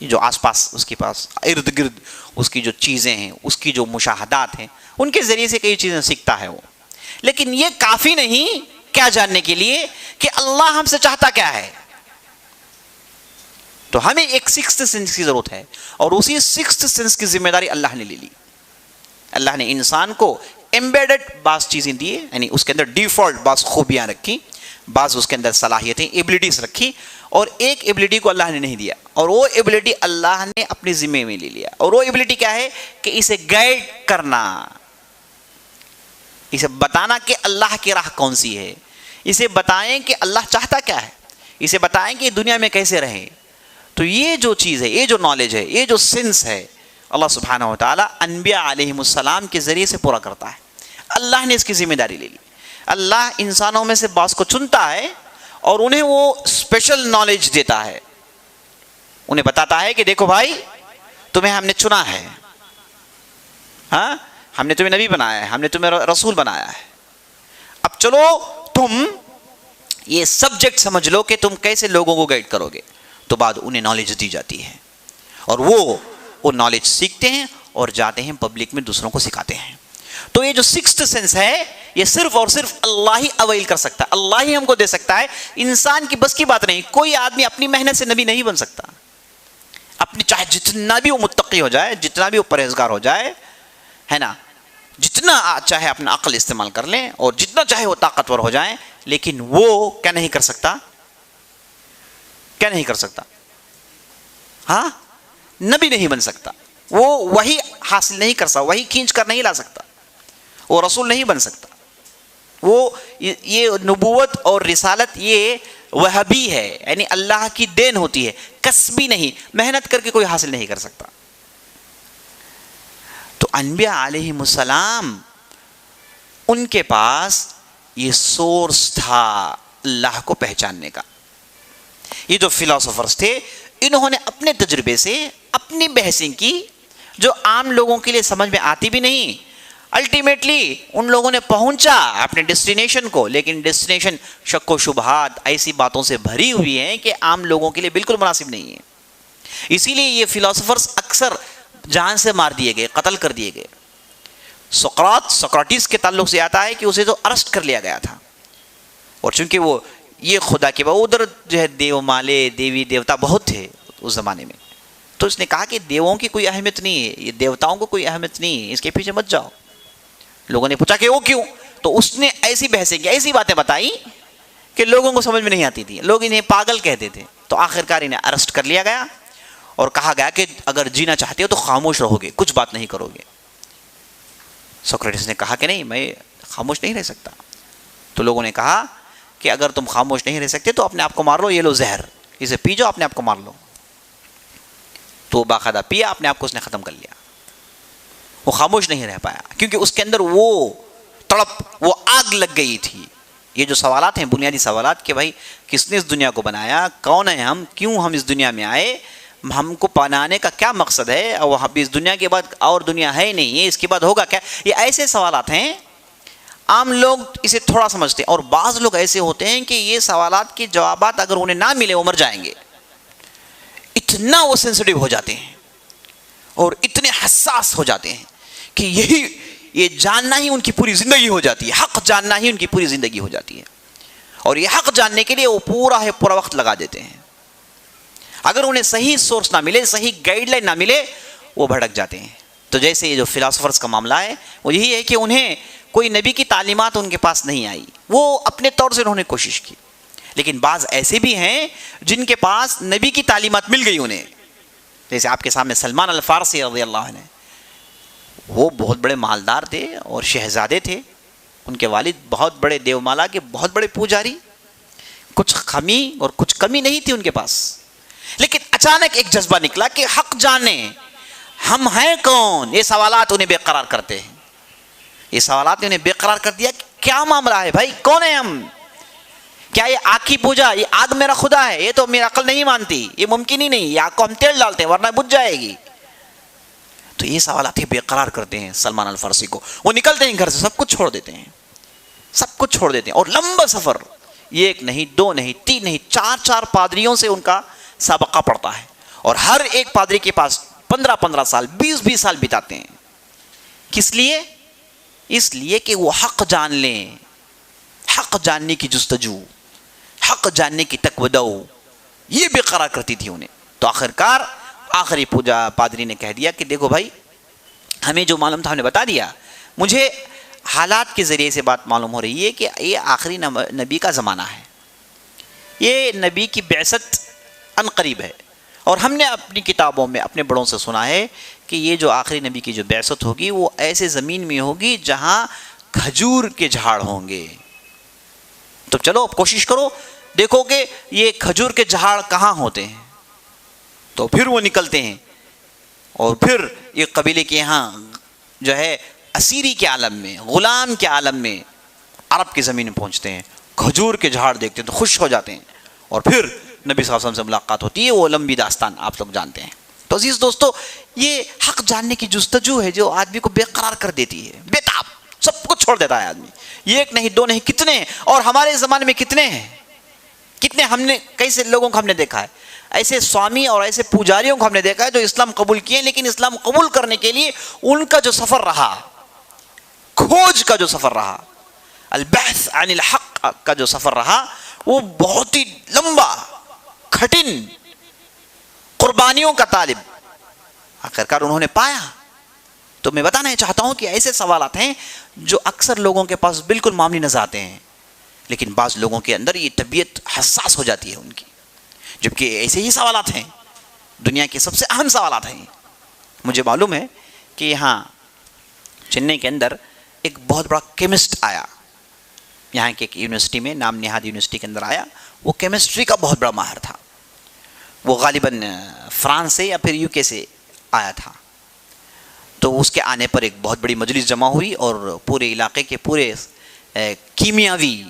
Speaker 2: یہ جو آس پاس اس کے پاس ارد گرد اس کی جو چیزیں ہیں، اس کی جو مشاہدات ہیں، ان کے ذریعے سے کئی چیزیں سیکھتا ہے وہ. لیکن یہ کافی نہیں کیا جاننے کے لیے کہ اللہ ہم سے چاہتا کیا ہے. تو ہمیں ایک 6th سینس کی ضرورت ہے، اور اسی 6th سینس کی ذمہ داری اللہ نے لے لی. اللہ نے انسان کو ایمبیڈڈ بعض چیزیں دی، یعنی اس کے اندر ڈیفالٹ بعض خوبیاں رکھی، بعض اس کے اندر صلاحیتیں، ایبلٹیز رکھی، اور ایک ایبلٹی کو اللہ نے نہیں دیا، اور وہ ایبلٹی اللہ نے اپنے ذمے میں لے لیا. اور وہ ایبلٹی کیا ہے؟ کہ اسے گائیڈ کرنا، اسے بتانا کہ اللہ کی راہ کون سی ہے، اسے بتائیں کہ اللہ چاہتا کیا ہے، اسے بتائیں کہ دنیا میں کیسے رہیں. تو یہ جو چیز ہے، یہ جو نالج ہے، یہ جو سینس ہے، اللہ سبحانہ و تعالیٰ انبیاء علیہم السلام کے ذریعے سے پورا کرتا ہے. اللہ نے اس کی ذمہ داری لے لی. اللہ انسانوں میں سے بعض کو چنتا ہے اور انہیں وہ اسپیشل نالج دیتا ہے. انہیں بتاتا ہے کہ دیکھو بھائی، تمہیں ہم نے چنا ہے، ہاں، ہم نے تمہیں نبی بنایا ہے، ہم نے تمہیں رسول بنایا ہے. اب چلو تم یہ سبجیکٹ سمجھ لو کہ تم کیسے لوگوں کو گائیڈ کرو گے. تو بعد انہیں نالج دی جاتی ہے، اور وہ نالج سیکھتے ہیں اور جاتے ہیں پبلک میں دوسروں کو سکھاتے ہیں. تو یہ جو 6th سینس ہے، یہ صرف اور صرف اللہ ہی اویل کر سکتا ہے، اللہ ہی ہم کو دے سکتا ہے. انسان کی بس کی بات نہیں. کوئی آدمی اپنی محنت سے نبی نہیں بن سکتا. اپنی چاہے جتنا بھی وہ متقی ہو جائے، جتنا بھی وہ پرہیزگار ہو جائے، ہے نا، جتنا چاہے اپنا عقل استعمال کر لیں اور جتنا چاہے وہ طاقتور ہو جائیں، لیکن وہ کیا نہیں کر سکتا؟ کیا نہیں کر سکتا؟ ہاں، نبی نہیں بن سکتا. وہ وہی حاصل نہیں کر سکتا، وہی کھینچ کر نہیں لا سکتا، وہ رسول نہیں بن سکتا. وہ یہ نبوت اور رسالت یہ وہبی ہے، یعنی اللہ کی دین ہوتی ہے، کسبی نہیں، محنت کر کے کوئی حاصل نہیں کر سکتا. تو انبیاء علیہم السلام، ان کے پاس یہ سورس تھا اللہ کو پہچاننے کا. یہ جو فلاسفرز تھے، انہوں نے اپنے تجربے سے اپنی بحثیں کی جو عام لوگوں کے لیے سمجھ میں آتی بھی نہیں. الٹیمیٹلی ان لوگوں نے پہنچا اپنے ڈیسٹینیشن کو، لیکن ڈیسٹینیشن شک و شبہات ایسی باتوں سے بھری ہوئی ہیں کہ عام لوگوں کے لیے بالکل مناسب نہیں ہے. اسی لیے یہ فلاسفرز اکثر جان سے مار دیے گئے، قتل کر دیے گئے. سقراطیس کے تعلق سے آتا ہے کہ اسے تو ارسٹ کر لیا گیا تھا، اور چونکہ وہ یہ خدا کے بعد ادھر جو ہے دیو مالے، دیوی دیوتا بہت تھے اس زمانے میں، تو اس نے کہا کہ دیووں کی کوئی اہمیت نہیں ہے، یہ دیوتاؤں کو کوئی اہمیت نہیں ہے، اس کے پیچھے مت جاؤ. لوگوں نے پوچھا کہ وہ کیوں؟ تو اس نے ایسی بحثیں کی، ایسی باتیں بتائی کہ لوگوں کو سمجھ میں نہیں آتی تھی، لوگ انہیں پاگل کہتے تھے. تو آخرکار انہیں ارسٹ کر لیا گیا اور کہا گیا کہ اگر جینا چاہتے ہو تو خاموش رہو گے، کچھ بات نہیں کرو گے. سقراطیس نے کہا کہ نہیں، میں خاموش نہیں رہ سکتا. تو لوگوں نے کہا کہ اگر تم خاموش نہیں رہ سکتے تو اپنے آپ کو مار لو، یہ لو زہر، اسے پی جاؤ، اپنے آپ کو مار لو. تو باقاعدہ پیا، اپنے آپ کو اس نے ختم کر لیا. وہ خاموش نہیں رہ پایا کیونکہ اس کے اندر وہ تڑپ، وہ آگ لگ گئی تھی. یہ جو سوالات ہیں، بنیادی سوالات کہ بھائی کس نے اس دنیا کو بنایا، کون ہے ہم، کیوں ہم اس دنیا میں آئے، ہم کو بنانے کا کیا مقصد ہے، اور اس دنیا کے بعد اور دنیا ہے نہیں ہے، اس کے بعد ہوگا کیا، یہ ایسے سوالات ہیں. عام لوگ اسے تھوڑا سمجھتے ہیں، اور بعض لوگ ایسے ہوتے ہیں کہ یہ سوالات کے جوابات اگر انہیں نہ ملے وہ مر جائیں گے. اتنا وہ سینسٹیو ہو جاتے ہیں اور اتنے حساس ہو جاتے ہیں کہ یہ جاننا ہی ان کی پوری زندگی ہو جاتی ہے، حق جاننا ہی ان کی پوری زندگی ہو جاتی ہے، اور یہ حق جاننے کے لیے وہ پورا وقت لگا دیتے ہیں. اگر انہیں صحیح سورس نہ ملے، صحیح گائیڈ لائن نہ ملے، وہ بھٹک جاتے ہیں. تو جیسے یہ جو فلاسفرز کا معاملہ ہے وہ یہی ہے کہ انہیں کوئی نبی کی تعلیمات ان کے پاس نہیں آئی، وہ اپنے طور سے انہوں نے کوشش کی. لیکن بعض ایسے بھی ہیں جن کے پاس نبی کی تعلیمات مل گئی انہیں، جیسے آپ کے سامنے سلمان الفارسی رضی اللہ عنہ، وہ بہت بڑے مالدار تھے اور شہزادے تھے. ان کے والد بہت بڑے دیومالا کے بہت بڑے پوجاری، کچھ خمی اور کچھ کمی نہیں تھی ان کے پاس. لیکن اچانک ایک جذبہ نکلا کہ حق جانیں، ہم ہیں کون. یہ سوالات انہیں بے قرار کرتے ہیں، یہ سوالات نے انہیں بے قرار کر دیا. کیا معاملہ ہے بھائی، کون ہیں ہم؟ کیا یہ آگ کی پوجا، یہ آگ میرا خدا ہے؟ یہ تو میری عقل نہیں مانتی، یہ ممکن ہی نہیں. یہ آگ کو ہم تیل ڈالتے ہیں ورنہ بجھ جائے گی. تو یہ سوالات بے قرار کرتے ہیں سلمان الفارسی کو. وہ نکلتے ہیں گھر سے، سب کچھ چھوڑ دیتے ہیں، سب کچھ چھوڑ دیتے ہیں. اور لمبا سفر، ایک نہیں، دو نہیں، تین نہیں، چار پادریوں سے ان کا سابقہ پڑتا ہے. اور ہر ایک پادری کے پاس 15 سال، 20 سال بتاتے ہیں. کس لیے؟ اس لیے کہ وہ حق جان لیں. حق جاننے کی جستجو، حق جاننے کی تکودو، یہ بے قرار کرتی تھی انہیں. تو آخرکار آخری پادری نے کہہ دیا کہ دیکھو بھائی، ہمیں جو معلوم تھا ہم نے بتا دیا. مجھے حالات کے ذریعے سے بات معلوم ہو رہی ہے کہ یہ آخری نبی کا زمانہ ہے، یہ نبی کی بعثت ان قریب ہے. اور ہم نے اپنی کتابوں میں اپنے بڑوں سے سنا ہے کہ یہ جو آخری نبی کی جو بعثت ہوگی وہ ایسے زمین میں ہوگی جہاں کھجور کے جھاڑ ہوں گے. تو چلو اب کوشش کرو، دیکھو کہ یہ کھجور کے جھاڑ کہاں ہوتے ہیں. تو پھر وہ نکلتے ہیں اور پھر یہ قبیلے کے یہاں جو ہے اسیری کے عالم میں، غلام کے عالم میں، عرب کی زمین میں پہنچتے ہیں. کھجور کے جھاڑ دیکھتے ہیں تو خوش ہو جاتے ہیں. اور پھر نبی صلی اللہ علیہ وسلم سے ملاقات ہوتی ہے. وہ لمبی داستان آپ لوگ جانتے ہیں. تو عزیز دوستو، یہ حق جاننے کی جستجو ہے جو آدمی کو بے قرار کر دیتی ہے، بے تاب، سب کچھ چھوڑ دیتا ہے آدمی. یہ ایک نہیں، دو نہیں، کتنے ہیں. اور ہمارے زمانے میں کتنے ہیں، کتنے ہم نے کیسے لوگوں کو ہم نے دیکھا ہے، ایسے سوامی اور ایسے پوجاریوں کو ہم نے دیکھا ہے جو اسلام قبول کیے، لیکن اسلام قبول کرنے کے لیے ان کا جو سفر رہا، کھوج کا جو سفر رہا، البحث عن الحق کا جو سفر رہا، وہ بہت ہی لمبا، کٹھن، قربانیوں کا طالب. آخرکار انہوں نے پایا. تو میں بتانا چاہتا ہوں کہ ایسے سوالات ہیں جو اکثر لوگوں کے پاس بالکل معمولی نظر آتے ہیں، لیکن بعض لوگوں کے اندر یہ طبیعت حساس ہو جاتی ہے ان کی. جبکہ ایسے ہی سوالات ہیں، دنیا کے سب سے اہم سوالات ہیں. مجھے معلوم ہے کہ یہاں چنئی کے اندر ایک بہت بڑا کیمسٹ آیا، یہاں کی ایک یونیورسٹی میں، نام نہاد یونیورسٹی کے اندر آیا. وہ کیمسٹری کا بہت بڑا ماہر تھا. وہ غالباً فرانس سے یا پھر یو کے سے آیا تھا. تو اس کے آنے پر ایک بہت بڑی مجلس جمع ہوئی اور پورے علاقے کے پورے کیمیاوی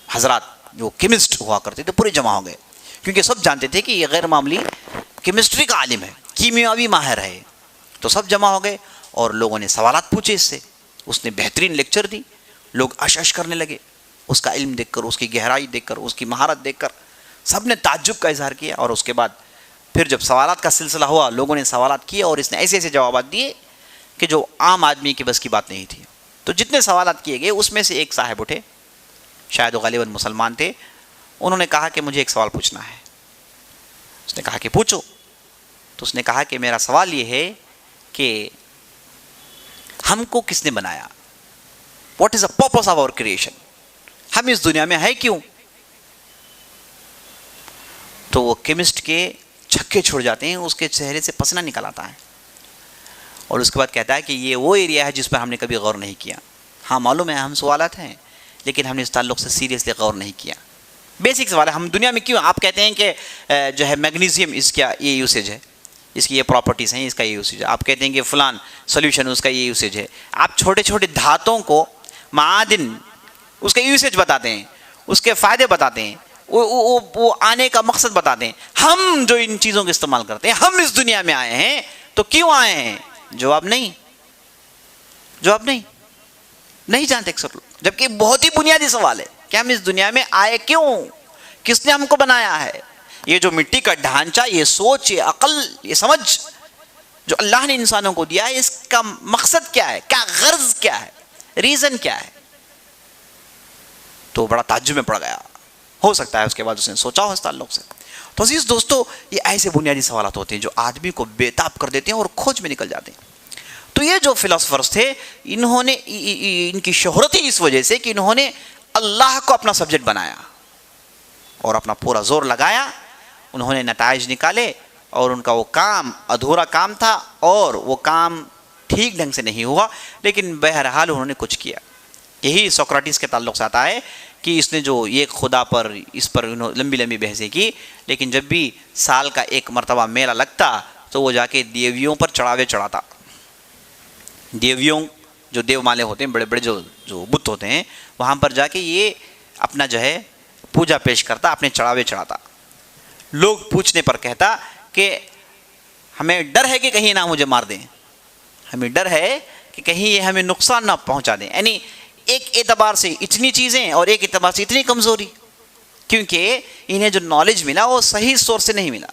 Speaker 2: حضرات جو کیمسٹ ہوا کرتے تھے پورے جمع ہو گئے، کیونکہ سب جانتے تھے کہ یہ غیر معمولی کیمسٹری کا عالم ہے، کیمیاوی ماہر ہے. تو سب جمع ہو گئے اور لوگوں نے سوالات پوچھے اس سے. اس نے بہترین لیکچر دی. لوگ اش کرنے لگے اس کا علم دیکھ کر، اس کی گہرائی دیکھ کر، اس کی مہارت دیکھ کر. سب نے تعجب کا اظہار کیا. اور اس کے بعد پھر جب سوالات کا سلسلہ ہوا، لوگوں نے سوالات کیے اور اس نے ایسے ایسے جوابات دیے کہ جو عام آدمی کے بس کی بات نہیں تھی. تو جتنے سوالات کیے گئے اس میں سے ایک صاحب اٹھے، شاید وہ غالباً مسلمان تھے. انہوں نے کہا کہ مجھے ایک سوال پوچھنا ہے. اس نے کہا کہ پوچھو. تو اس نے کہا کہ میرا سوال یہ ہے کہ ہم کو کس نے بنایا؟ What is the purpose of our creation? ہم اس دنیا میں ہے کیوں؟ تو وہ کیمسٹ کے چھکے چھوڑ جاتے ہیں، اس کے چہرے سے پسینہ نکل آتا ہے اور اس کے بعد کہتا ہے کہ یہ وہ ایریا ہے جس پر ہم نے کبھی غور نہیں کیا. ہاں معلوم ہے اہم سوالات ہیں، لیکن ہم نے اس تعلق سے سیریسلی غور نہیں کیا. بیسک سوال ہے، ہم دنیا میں کیوں؟ آپ کہتے ہیں کہ جو ہے میگنیزیم، اس کا یہ یوسیج ہے، اس کی یہ پراپرٹیز ہیں، اس کا یہ یوسیج ہے. آپ کہتے ہیں کہ فلان سولوشن، اس کا یہ یوسیج ہے. آپ چھوٹے چھوٹے دھاتوں کو، معادن، اس کا یوسیج بتاتے ہیں، اس کے فائدے بتاتے ہیں، وہ آنے کا مقصد بتاتے ہیں. ہم جو ان چیزوں کا استعمال کرتے ہیں، ہم اس دنیا میں آئے ہیں تو کیوں آئے ہیں؟ جواب نہیں، جواب نہیں جانتے اکثر لوگ. جبکہ بہت ہی بنیادی سوال ہے کہ ہم اس دنیا میں آئے کیوں، کس نے ہم کو بنایا ہے. یہ جو مٹی کا ڈھانچہ، یہ سوچ، یہ عقل، یہ سمجھ جو اللہ نے انسانوں کو دیا ہے، اس کا مقصد کیا ہے، کیا غرض کیا ہے، ریزن کیا ہے. تو بڑا تعجب میں پڑ گیا. ہو سکتا ہے اس کے بعد اس نے سوچا ہو اس تعلق سے. تو عزیز دوستو یہ ایسے بنیادی سوالات ہوتے ہیں جو آدمی کو بےتاب کر دیتے ہیں اور کھوج میں نکل جاتے ہیں. تو یہ جو فلاسفرز تھے انہوں نے ان کی شہرت ہی اس وجہ سے کہ انہوں نے اللہ کو اپنا سبجیکٹ بنایا اور اپنا پورا زور لگایا. انہوں نے نتائج نکالے اور ان کا وہ کام ادھورا کام تھا اور وہ کام ٹھیک ڈھنگ سے نہیں ہوا, لیکن بہرحال انہوں نے کچھ کیا. یہی سوکراٹس کے تعلق سے آتا ہے کہ اس نے جو ایک خدا پر اس پر لمبی لمبی بحثیں کی, لیکن جب بھی سال کا ایک مرتبہ میلہ لگتا تو وہ جا کے دیویوں پر چڑھاوے چڑھاتا. دیویوں جو دیو مالے ہوتے ہیں, بڑے بڑے جو بت ہوتے ہیں, وہاں پر جا کے یہ اپنا جو ہے پوجا پیش کرتا, اپنے چڑھاوے چڑھاتا. لوگ پوچھنے پر کہتا کہ ہمیں ڈر ہے کہ کہیں نہ مجھے مار دیں, ہمیں ڈر ہے کہ کہیں یہ ہمیں نقصان نہ پہنچا دیں. یعنی ایک اعتبار سے اتنی چیزیں اور ایک اعتبار سے اتنی کمزوری, کیونکہ انہیں جو نالج ملا وہ صحیح سورس سے نہیں ملا.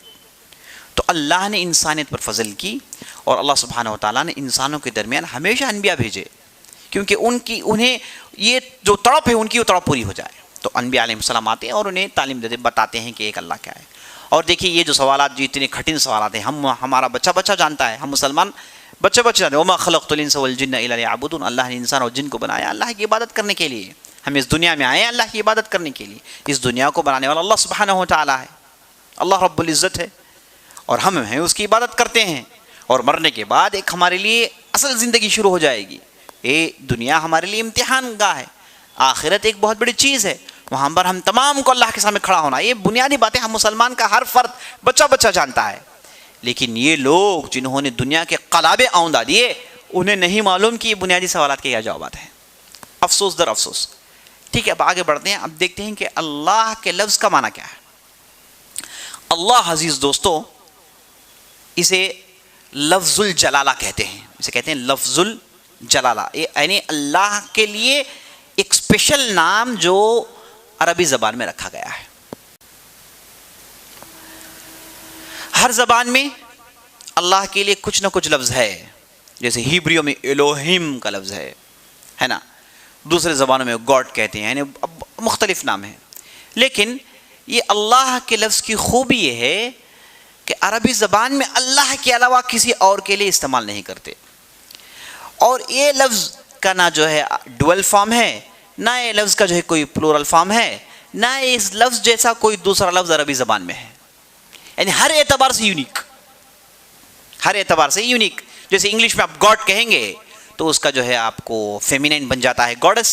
Speaker 2: تو اللہ نے انسانیت پر فضل کی اور اللہ سبحانہ و تعالیٰ نے انسانوں کے درمیان ہمیشہ انبیاء بھیجے, کیونکہ انہیں یہ جو تڑپ ہے ان کی وہ تڑپ پوری ہو جائے. تو انبیاء علیہ السلام آتے ہیں اور انہیں تعلیم دیتے, بتاتے ہیں کہ ایک اللہ کیا ہے. اور دیکھیے یہ جو سوالات جو اتنے کٹھن سوالات ہیں, ہمارا بچہ جانتا ہے, ہم مسلمان بچے جانتے ہیں. وما خلقت الانس والجن الا لیعبدون, اللہ نے انسان اور جن کو بنایا اللہ کی عبادت کرنے کے لیے. ہم اس دنیا میں آئے ہیں اللہ کی عبادت کرنے کے لیے. اس دنیا کو بنانے والا اللہ سبحانہ و تعالیٰ ہے, اللہ رب العزت ہے, اور ہم ہیں اس کی عبادت کرتے ہیں. اور مرنے کے بعد ایک ہمارے لیے اصل زندگی شروع ہو جائے گی. یہ دنیا ہمارے لیے امتحان گاہ ہے, آخرت ایک بہت بڑی چیز ہے, وہاں پر ہم تمام کو اللہ کے سامنے کھڑا ہونا. یہ بنیادی باتیں ہم مسلمان کا ہر فرد بچہ جانتا ہے. لیکن یہ لوگ جنہوں نے دنیا کے قلابے اوندہ دیے, انہیں نہیں معلوم کہ یہ بنیادی سوالات کے کیا جوابات ہیں. افسوس در افسوس. ٹھیک ہے, اب آگے بڑھتے ہیں. اب دیکھتے ہیں کہ اللہ کے لفظ کا معنی کیا ہے. اللہ عزیز دوستو اسے لفظ الجلالہ کہتے ہیں, اسے کہتے ہیں لفظ الجلالہ. یعنی اللہ کے لیے ایک اسپیشل نام جو عربی زبان میں رکھا گیا ہے. ہر زبان میں اللہ کے لیے کچھ نہ کچھ لفظ ہے. جیسے ہیبریو میں الوہیم کا لفظ ہے نا, دوسرے زبانوں میں گاڈ کہتے ہیں, یعنی مختلف نام ہیں. لیکن یہ اللہ کے لفظ کی خوبی یہ ہے کہ عربی زبان میں اللہ کے علاوہ کسی اور کے لیے استعمال نہیں کرتے. اور یہ لفظ کا نہ جو ہے ڈوئل فارم ہے, نہ یہ لفظ کا جو ہے کوئی پلورل فارم ہے, نہ اس لفظ جیسا کوئی دوسرا لفظ عربی زبان میں ہے. یعنی ہر اعتبار سے یونیک, ہر اعتبار سے یونیک. جیسے انگلش میں آپ گاڈ کہیں گے تو اس کا جو ہے آپ کو فیمینین بن جاتا ہے گاڈس,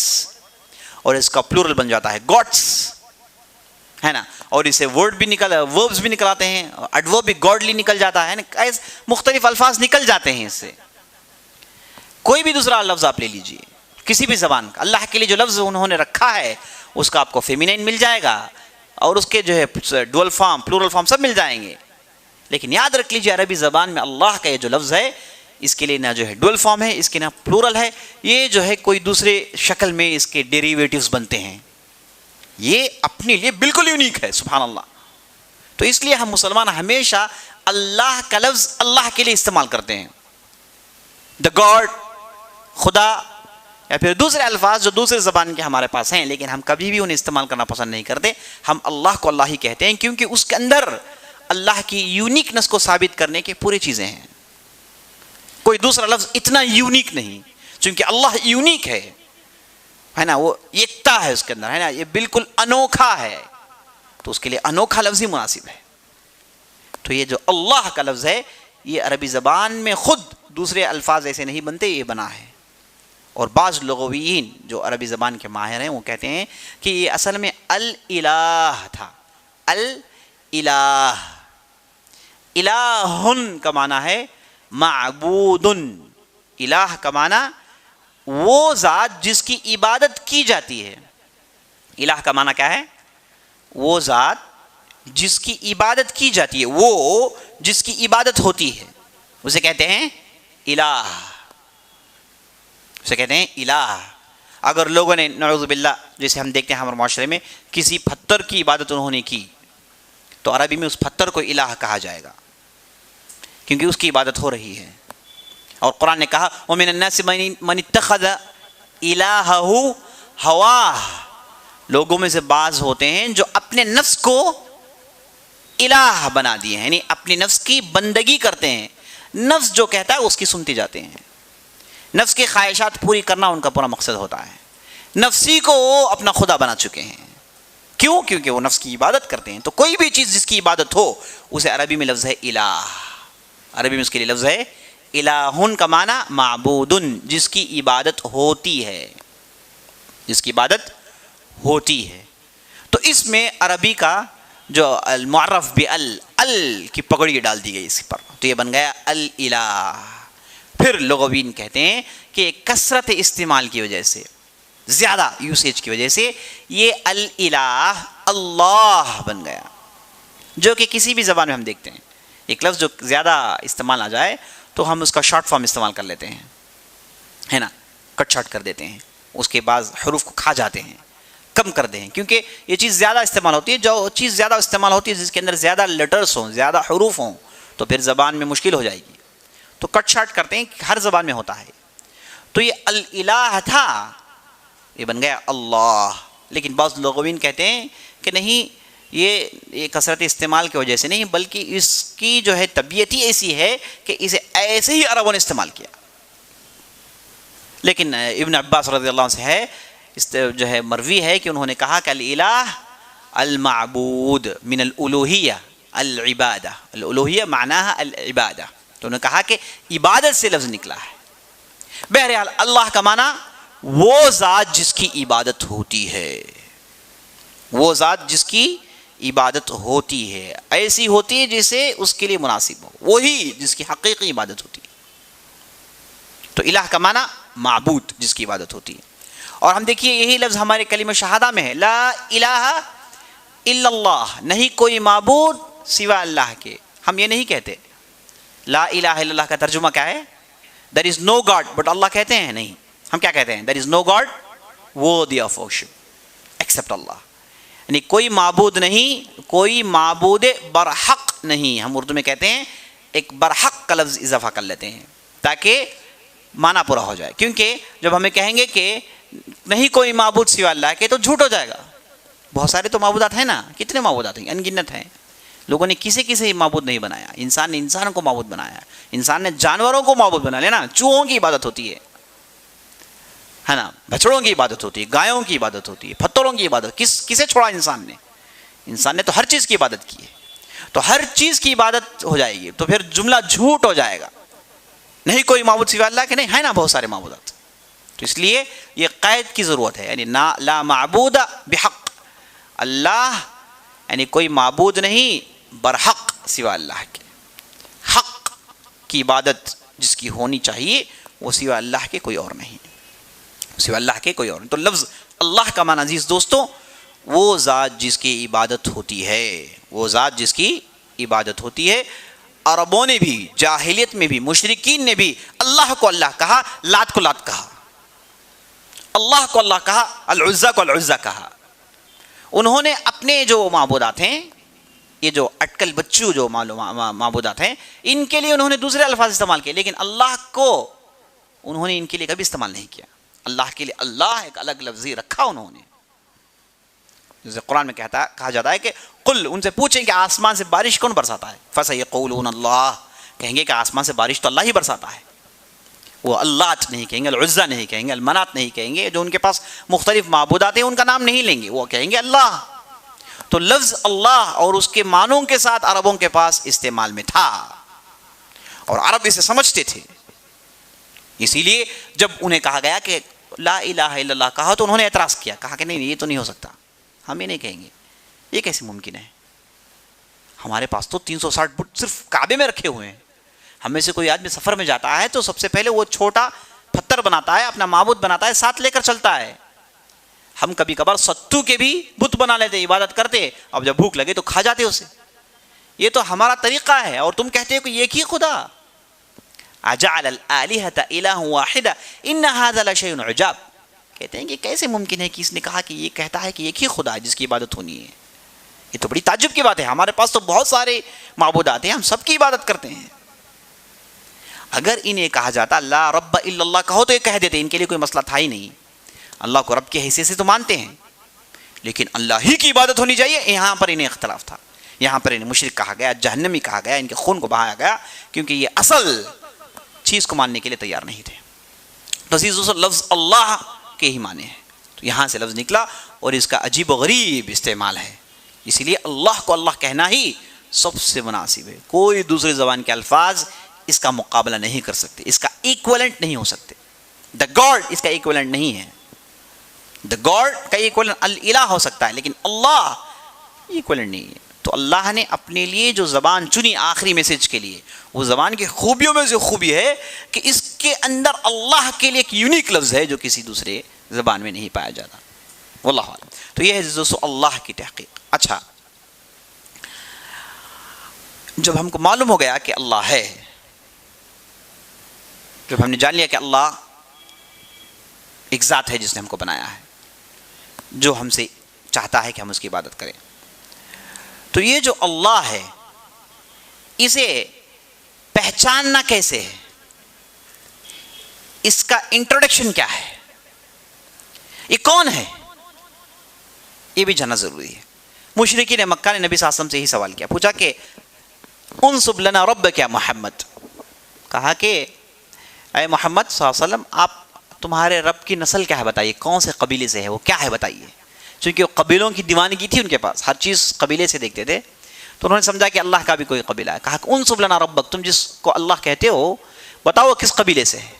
Speaker 2: اور اس کا پلورل بن جاتا ہے گاڈس, ہے نا. اور اسے وربز بھی نکل آتے ہیں, ایڈورب بھی گاڈلی نکل جاتا ہے, مختلف الفاظ نکل جاتے ہیں اس سے. کوئی بھی دوسرا لفظ آپ لے لیجئے کسی بھی زبان کا, اللہ کے لیے جو لفظ انہوں نے رکھا ہے اس کا آپ کو فیمینین مل جائے گا, اور اس کے جو ہے ڈوئل فارم پلورل فارم سب مل جائیں گے. لیکن یاد رکھ لیجیے عربی زبان میں اللہ کا یہ جو لفظ ہے اس کے لیے نہ جو ہے ڈوئل فارم ہے, اس کے نہ پلورل ہے, یہ جو ہے کوئی دوسرے شکل میں اس کے ڈیریویٹیوز بنتے ہیں. یہ اپنے لیے بالکل یونیک ہے, سبحان اللہ. تو اس لیے ہم مسلمان ہمیشہ اللہ کا لفظ اللہ کے لیے استعمال کرتے ہیں. دا گاڈ, خدا, یا پھر دوسرے الفاظ جو دوسرے زبان کے ہمارے پاس ہیں, لیکن ہم کبھی بھی انہیں استعمال کرنا پسند نہیں کرتے. ہم اللہ کو اللہ ہی کہتے ہیں, کیونکہ اس کے اندر اللہ کی یونیکنس کو ثابت کرنے کی پوری چیزیں ہیں. کوئی دوسرا لفظ اتنا یونیک نہیں, چونکہ اللہ یونیک ہے نا, وہ یکتا ہے اس کے اندر, ہے نا, یہ بالکل انوکھا ہے, تو اس کے لیے انوکھا لفظ ہی مناسب ہے. تو یہ جو اللہ کا لفظ ہے یہ عربی زبان میں خود دوسرے الفاظ ایسے نہیں بنتے, یہ بنا ہے. اور بعض لغویین جو عربی زبان کے ماہر ہیں وہ کہتے ہیں کہ یہ اصل میں الالہ تھا. الالہ, الہن کا معنی ہے معبودن. الہ کا معنی وہ ذات جس کی عبادت کی جاتی ہے. الہ کا معنی کیا ہے؟ وہ ذات جس کی عبادت کی جاتی ہے, وہ جس کی عبادت ہوتی ہے, اسے کہتے ہیں الہ, اسے کہتے ہیں الہ. اگر لوگوں نے نعوذ باللہ, جیسے ہم دیکھتے ہیں ہمارے معاشرے میں, کسی پتھر کی عبادت انہوں نے کی تو عربی میں اس پتھر کو الہ کہا جائے گا, کیونکہ اس کی عبادت ہو رہی ہے. اور قرآن نے کہا وَمِنَ النَّاسِ مَنِ اتَّخَذَ إِلَٰهَهُ هَوَاهُ, لوگوں میں سے بعض ہوتے ہیں جو اپنے نفس کو الہ بنا دیے ہیں، یعنی اپنے نفس کی بندگی کرتے ہیں، نفس جو کہتا ہے اس کی سنتی جاتے ہیں، نفس کی خواہشات پوری کرنا ان کا پورا مقصد ہوتا ہے، نفسی کو وہ اپنا خدا بنا چکے ہیں۔ کیوں؟ کیونکہ وہ نفس کی عبادت کرتے ہیں۔ تو کوئی بھی چیز جس کی عبادت ہو اسے عربی میں لفظ ہے الہ، عربی میں اس کے لیے لفظ ہے الہن کا معنی معبودن، جس کی عبادت ہوتی ہے، جس کی عبادت ہوتی ہے۔ تو اس میں عربی کا جو المعرف ال کی پگڑی ڈال دی گئی اس پر، تو یہ بن گیا الالہ۔ پھر لغوین کہتے ہیں کہ کثرت استعمال کی وجہ سے، زیادہ یوسیج کی وجہ سے یہ الالہ اللہ بن گیا، جو کہ کسی بھی زبان میں ہم دیکھتے ہیں ایک لفظ جو زیادہ استعمال آ جائے تو ہم اس کا شارٹ فارم استعمال کر لیتے ہیں، ہے نا، کٹ شارٹ کر دیتے ہیں، اس کے بعد حروف کو کھا جاتے ہیں، کم کر دیں، کیونکہ یہ چیز زیادہ استعمال ہوتی ہے۔ جو چیز زیادہ استعمال ہوتی ہے جس کے اندر زیادہ لیٹرز ہوں، زیادہ حروف ہوں، تو پھر زبان میں مشکل ہو جائے گی، تو کٹ شارٹ کرتے ہیں، ہر زبان میں ہوتا ہے۔ تو یہ الالہ تھا، یہ بن گیا اللہ۔ لیکن بعض لغوین کہتے ہیں کہ نہیں، یہ کثرت استعمال کی وجہ سے نہیں، بلکہ اس کی جو ہے طبیعت ہی ایسی ہے کہ اسے ایسے ہی عربوں نے استعمال کیا۔ لیکن ابن عباس رضی اللہ عنہ سے ہے، جو ہے مروی ہے کہ انہوں نے کہا کہ الالہ المعبود من الالوہیہ العبادہ، الالوہیہ معناها العبادہ، تو انہوں نے کہا کہ عبادت سے لفظ نکلا ہے۔ بہرحال اللہ کا معنی وہ ذات جس کی عبادت ہوتی ہے، وہ ذات جس کی عبادت ہوتی ہے، ایسی ہوتی ہے جسے اس کے لیے مناسب ہو، وہی جس کی حقیقی عبادت ہوتی ہے۔ تو الہ کا معنی معبود جس کی عبادت ہوتی ہے۔ اور ہم دیکھیے یہی لفظ ہمارے کلمہ شہادہ میں ہے، لا الہ الا اللہ، نہیں کوئی معبود سوا اللہ کے۔ ہم یہ نہیں کہتے لا الہ الا اللہ کا ترجمہ کیا ہے؟ there is no God، but Allah کہتے ہیں نہیں، ہم کیا کہتے ہیں؟ there is no God worthy of worship except اللہ، یعنی کوئی معبود نہیں، کوئی معبود برحق نہیں۔ ہم اردو میں کہتے ہیں ایک برحق کا لفظ اضافہ کر لیتے ہیں تاکہ معنی پورا ہو جائے، کیونکہ جب ہمیں کہیں گے کہ نہیں کوئی معبود سوا اللہ کے تو جھوٹ ہو جائے گا۔ بہت سارے تو معبودات ہیں نا، کتنے معبودات ہیں، انگنت ہیں۔ لوگوں نے کسی معبود نہیں بنایا، انسان نے انسان کو معبود بنایا، انسان نے جانوروں کو معبود بنا لیا نا، چوہوں کی عبادت ہوتی ہے نا، بچڑوں کی عبادت ہوتی ہے، گایوں کی عبادت ہوتی ہے، پتھروں کی عبادت، کسے چھوڑا انسان نے تو ہر چیز کی عبادت کی ہے۔ تو ہر چیز کی عبادت ہو جائے گی تو پھر جملہ جھوٹ ہو جائے گا، نہیں کوئی معبود سوا اللہ کے، نہیں ہے نا بہت سارے معبودات۔ تو اس لیے یہ قید کی ضرورت ہے، یعنی لا معبود بحق، اللہ یعنی کوئی معبود نہیں برحق سوا اللہ کے، حق کی عبادت جس کی ہونی چاہیے وہ سوا اللہ کے کوئی اور نہیں، سوا اللہ کے کوئی اور نہیں۔ تو لفظ اللہ کا معنی عزیز دوستوں وہ ذات جس کی عبادت ہوتی ہے، وہ ذات جس کی عبادت ہوتی ہے۔ عربوں نے بھی، جاہلیت میں بھی، مشرکین نے بھی اللہ کو اللہ کہا، لات کو لات کہا، اللہ کو اللہ کہا، العزہ کو العزہ کہا۔ انہوں نے اپنے جو معبودات ہیں، یہ جو اٹکل بچو جو معبودات ہیں، ان کے لیے انہوں نے دوسرے الفاظ استعمال کیے، لیکن اللہ کو انہوں نے ان کے لیے کبھی استعمال نہیں کیا۔ اللہ کے لیے اللہ ایک الگ لفظ ہی رکھا انہوں نے، جیسے قرآن میں کہا جاتا ہے کہ قل، ان سے پوچھیں کہ آسمان سے بارش کون برساتا ہے، فسیقولون اللہ، کہیں گے کہ آسمان سے بارش تو اللہ ہی برساتا ہے۔ وہ اللات نہیں کہیں گے، العزہ نہیں کہیں گے، المنات نہیں کہیں گے، جو ان کے پاس مختلف معبودات ہیں ان کا نام نہیں لیں گے، وہ کہیں گے اللہ۔ تو لفظ اللہ اور اس کے معنوں کے ساتھ عربوں کے پاس استعمال میں تھا اور عرب اسے سمجھتے تھے۔ اسی لیے جب انہیں کہا گیا کہ لا الہ الا اللہ کہا تو انہوں نے اعتراض کیا، کہا کہ نہیں یہ تو نہیں ہو سکتا، ہم یہ نہیں کہیں گے، یہ کیسے ممکن ہے؟ ہمارے پاس تو 360 بت صرف کعبے میں رکھے ہوئے ہیں، ہم میں سے کوئی آدمی سفر میں جاتا ہے تو سب سے پہلے وہ چھوٹا پتھر بناتا ہے، اپنا معبود بناتا ہے، ساتھ لے کر چلتا ہے۔ ہم کبھی کبھار ستو کے بھی بت بنا لیتے، عبادت کرتے، اب جب بھوک لگے تو کھا جاتے اسے۔ یہ تو ہمارا طریقہ ہے، اور تم کہتے ہو کہ ایک ہی خدا، اجعل الالهة الہ واحدہ ان هذا لشیء عجاب، کہتے ہیں کہ کیسے ممکن ہے کہ اس نے کہا کہ یہ کہتا ہے کہ ایک ہی خدا ہے جس کی عبادت ہونی ہے، یہ تو بڑی تعجب کی بات ہے، ہمارے پاس تو بہت سارے معبودات ہیں، ہم سب کی عبادت کرتے ہیں۔ اگر انہیں کہا جاتا لا رب الا اللہ کہو تو یہ کہہ دیتے، ان کے لیے کوئی مسئلہ تھا ہی نہیں، اللہ کو رب کی حیثیت سے تو مانتے ہیں، لیکن اللہ ہی کی عبادت ہونی چاہیے، یہاں پر انہیں اختلاف تھا، یہاں پر انہیں مشرک کہا گیا، جہنمی کہا گیا، ان کے خون کو بہایا گیا کیونکہ یہ اصل چیز کو ماننے کے لیے تیار نہیں تھے. تو عزیز دوستو لفظ اللہ کے ہی معنی ہے، تو یہاں سے لفظ نکلا اور اس کا عجیب و غریب استعمال ہے. اسی لیے اللہ کو اللہ کہنا ہی سب سے مناسب ہے. کوئی دوسری زبان کے الفاظ اس کا مقابلہ نہیں کر سکتے، اس کا ایکویلنٹ نہیں ہو سکتے. دا گاڈ اس کا ایکویلنٹ نہیں ہے. دا گاڈ کا ایکویلنٹ الہ ہو سکتا ہے لیکن اللہ ایکویلنٹ نہیں ہے. تو اللہ نے اپنے لیے جو زبان چنی آخری میسج کے لیے، وہ زبان کی خوبیوں میں سے خوبی ہے کہ اس کے اندر اللہ کے لیے ایک یونیک لفظ ہے جو کسی دوسرے زبان میں نہیں پایا جاتا. واللہ اعلم. تو یہ ہے دوستو اللہ کی تحقیق. اچھا، جب ہم کو معلوم ہو گیا کہ اللہ ہے، جب ہم نے جان لیا کہ اللہ ایک ذات ہے جس نے ہم کو بنایا ہے، جو ہم سے چاہتا ہے کہ ہم اس کی عبادت کریں، تو یہ جو اللہ ہے اسے پہچاننا کیسے ہے؟ اس کا انٹروڈکشن کیا ہے؟ یہ کون ہے؟ یہ بھی جاننا ضروری ہے. مشرکین مکہ نے نبی صلی اللہ علیہ وسلم سے ہی سوال کیا، پوچھا کہ انصب لنا ربک یا محمد. کہا کہ اے محمد صلی اللہ علیہ وسلم، آپ تمہارے رب کی نسل کیا ہے بتائیے، کون سے قبیلے سے ہے، وہ کیا ہے بتائیے. چونکہ وہ قبیلوں کی دیوانگی تھی ان کے پاس، ہر چیز قبیلے سے دیکھتے تھے، تو انہوں نے سمجھا کہ اللہ کا بھی کوئی قبیلہ ہے. کہا کہ انصب لنا ربک، تم جس کو اللہ کہتے ہو بتاؤ کس قبیلے سے ہے.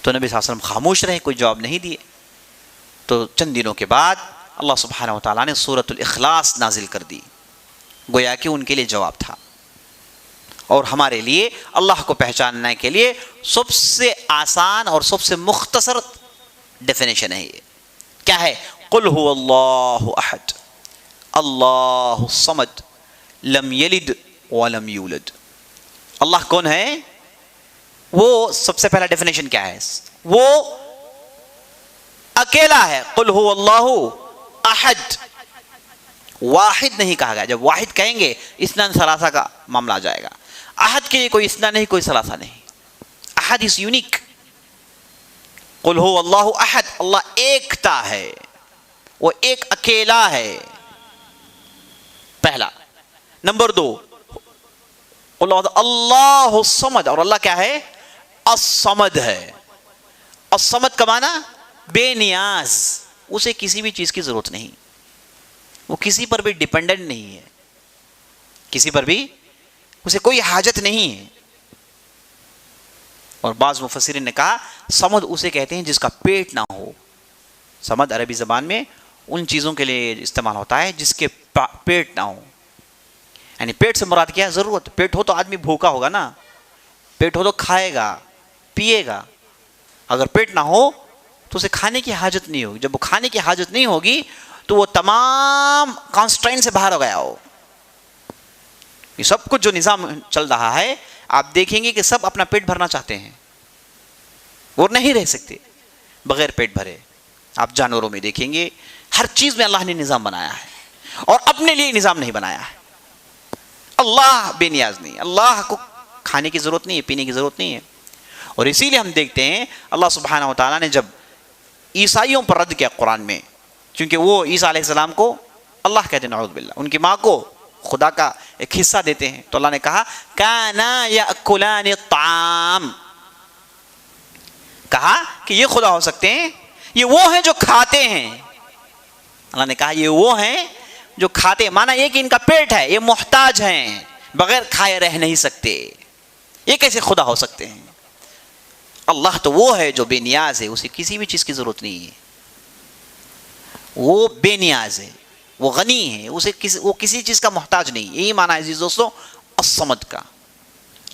Speaker 2: تو نبی صلی اللہ علیہ وسلم خاموش رہے، کوئی جواب نہیں دیے. تو چند دنوں کے بعد اللہ سبحانہ و تعالیٰ نے سورۃ الاخلاص نازل کر دی، گویا کہ ان کے لیے جواب تھا. اور ہمارے لیے اللہ کو پہچاننے کے لیے سب سے آسان اور سب سے مختصر ڈیفینیشن ہے. یہ کیا ہے؟ قل هو اللہ احد اللہ الصمد لم یلد ولم یولد. اللہ کون ہے؟ وہ سب سے پہلا ڈیفینیشن کیا ہے؟ وہ اکیلا ہے. قل هو اللہ احد، واحد نہیں کہا گیا. جب واحد کہیں گے اثنان ثلاثہ کا معاملہ آ جائے گا. احد کے لیے کوئی اثنان نہیں، کوئی ثلاثہ نہیں. احد از یونیک. قل هو اللہ احد، اللہ ایکتا ہے، وہ ایک اکیلا ہے. پہلا. نمبر دو، اللہ الصمد، اور اللہ کیا ہے؟ الصمد ہے. الصمد کا معنی بے نیاز، اسے کسی بھی چیز کی ضرورت نہیں، وہ کسی پر بھی ڈیپینڈنٹ نہیں ہے، کسی پر بھی اسے کوئی حاجت نہیں ہے. اور بعض مفسرین نے کہا صمد اسے کہتے ہیں جس کا پیٹ نہ ہو. صمد عربی زبان میں ان چیزوں کے لیے استعمال ہوتا ہے جس کے پیٹ نہ ہو. یعنی پیٹ سے مراد کیا ہے؟ ضرورت. پیٹ ہو تو آدمی بھوکا ہوگا نا، پیٹ ہو تو کھائے گا پیے گا. اگر پیٹ نہ ہو تو اسے کھانے کی حاجت نہیں ہوگی. جب وہ کھانے کی حاجت نہیں ہوگی تو وہ تمام کانسٹرینٹ سے باہر ہو گیا ہو. یہ سب کچھ جو نظام چل رہا ہے، آپ دیکھیں گے کہ سب اپنا پیٹ بھرنا چاہتے ہیں، وہ نہیں رہ سکتے بغیر پیٹ بھرے. آپ جانوروں میں دیکھیں گے، ہر چیز میں اللہ نے نظام بنایا ہے اور اپنے لیے نظام نہیں بنایا ہے. اللہ بے نیاز نہیں، اللہ کو کھانے کی ضرورت نہیں ہے، پینے کی ضرورت نہیں ہے. اور اسی لیے ہم دیکھتے ہیں اللہ سبحانہ و تعالیٰ نے جب عیسائیوں پر رد کیا قرآن میں، چونکہ وہ عیسیٰ علیہ السلام کو اللہ کہتے ہیں نعوذ باللہ، ان کی ماں کو خدا کا ایک حصہ دیتے ہیں، تو اللہ نے کہا کانا یاکلان الطعام، کہا کہ یہ خدا ہو سکتے ہیں، یہ وہ ہیں جو کھاتے ہیں. اللہ نے کہا یہ وہ ہیں جو کھاتے ہیں، مانا یہ کہ ان کا پیٹ ہے، یہ محتاج ہیں، بغیر کھائے رہ نہیں سکتے. یہ کیسے خدا ہو سکتے ہیں؟ اللہ تو وہ ہے جو بے نیاز ہے، اسے کسی بھی چیز کی ضرورت نہیں ہے، وہ بے نیاز ہے، وہ غنی ہے، وہ کسی چیز کا محتاج نہیں. یہی معنی ہے عزیز دوستو الصمد کا.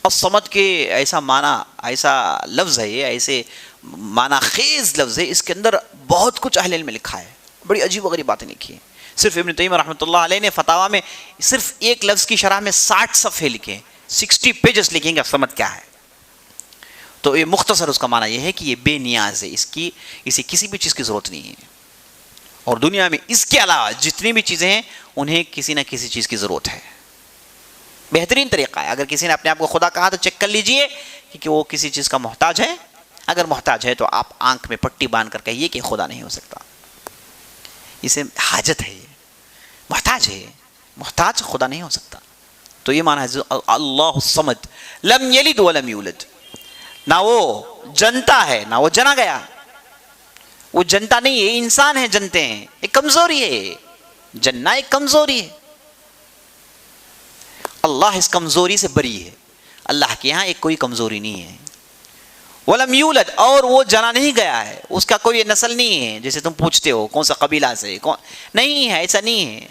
Speaker 2: الصمد کے ایسا معنی، ایسا لفظ ہے، یہ ایسے معنی خیز لفظ ہے، اس کے اندر بہت کچھ اہل علم میں لکھا ہے، بڑی عجیب و غریب باتیں لکھی ہیں. صرف ابن تیمیہ رحمۃ اللہ علیہ نے فتاویٰ میں صرف ایک لفظ کی شرح میں 60 صفحے لکھے ہیں، 60 پیجز لکھیں گے الصمد کیا ہے. تو یہ مختصر اس کا معنی یہ ہے کہ یہ بے نیاز ہے، اسے کسی بھی چیز کی ضرورت نہیں ہے. اور دنیا میں اس کے علاوہ جتنی بھی چیزیں ہیں انہیں کسی نہ کسی چیز کی ضرورت ہے. بہترین طریقہ ہے، اگر کسی نے اپنے آپ کو خدا کہا تو چیک کر لیجئے کہ وہ کسی چیز کا محتاج ہے. اگر محتاج ہے تو آپ آنکھ میں پٹی باندھ کر کہیے کہ خدا نہیں ہو سکتا، اسے حاجت ہے، محتاج ہے. محتاج خدا نہیں ہو سکتا. تو یہ معنی ہے اللہ الصمد لم یلد ولم یولد. نہ وہ جنتا ہے نہ وہ جنا گیا. وہ جنتا نہیں ہے, انسان ہے, جنتے ہیں, ایک کمزوری ہے. جننا ایک کمزوری ہے. اللہ اس کمزوری سے بری ہے. اللہ کے یہاں ایک کوئی کمزوری نہیں ہے. ولم یولد, اور وہ جنا نہیں گیا ہے, اس کا کوئی نسل نہیں ہے. جیسے تم پوچھتے ہو کون سا قبیلہ سے, کون نہیں ہے, ایسا نہیں ہے.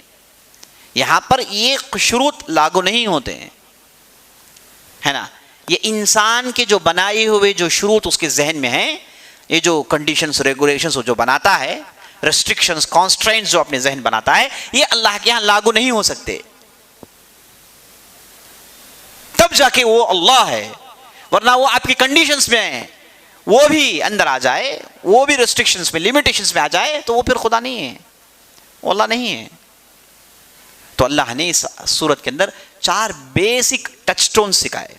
Speaker 2: یہاں پر یہ شروط لاگو نہیں ہوتے ہیں, ہے نا. یہ انسان کے جو بنائے ہوئے جو شروط اس کے ذہن میں ہیں, یہ جو کنڈیشنز ریگولیشنز جو بناتا ہے, ریسٹرکشنز کانسٹرینٹس جو اپنے ذہن بناتا ہے, یہ اللہ کے ہاں لاگو نہیں ہو سکتے. تب جا کے وہ اللہ ہے. ورنہ وہ آپ کی کنڈیشنز میں ہیں, وہ بھی اندر آ جائے, وہ بھی ریسٹرکشنز میں لیمیٹیشنز میں آ جائے, تو وہ پھر خدا نہیں ہے, وہ اللہ نہیں ہے. تو اللہ نے اس سورت کے اندر 4 بیسک ٹچ سٹون سکھائے.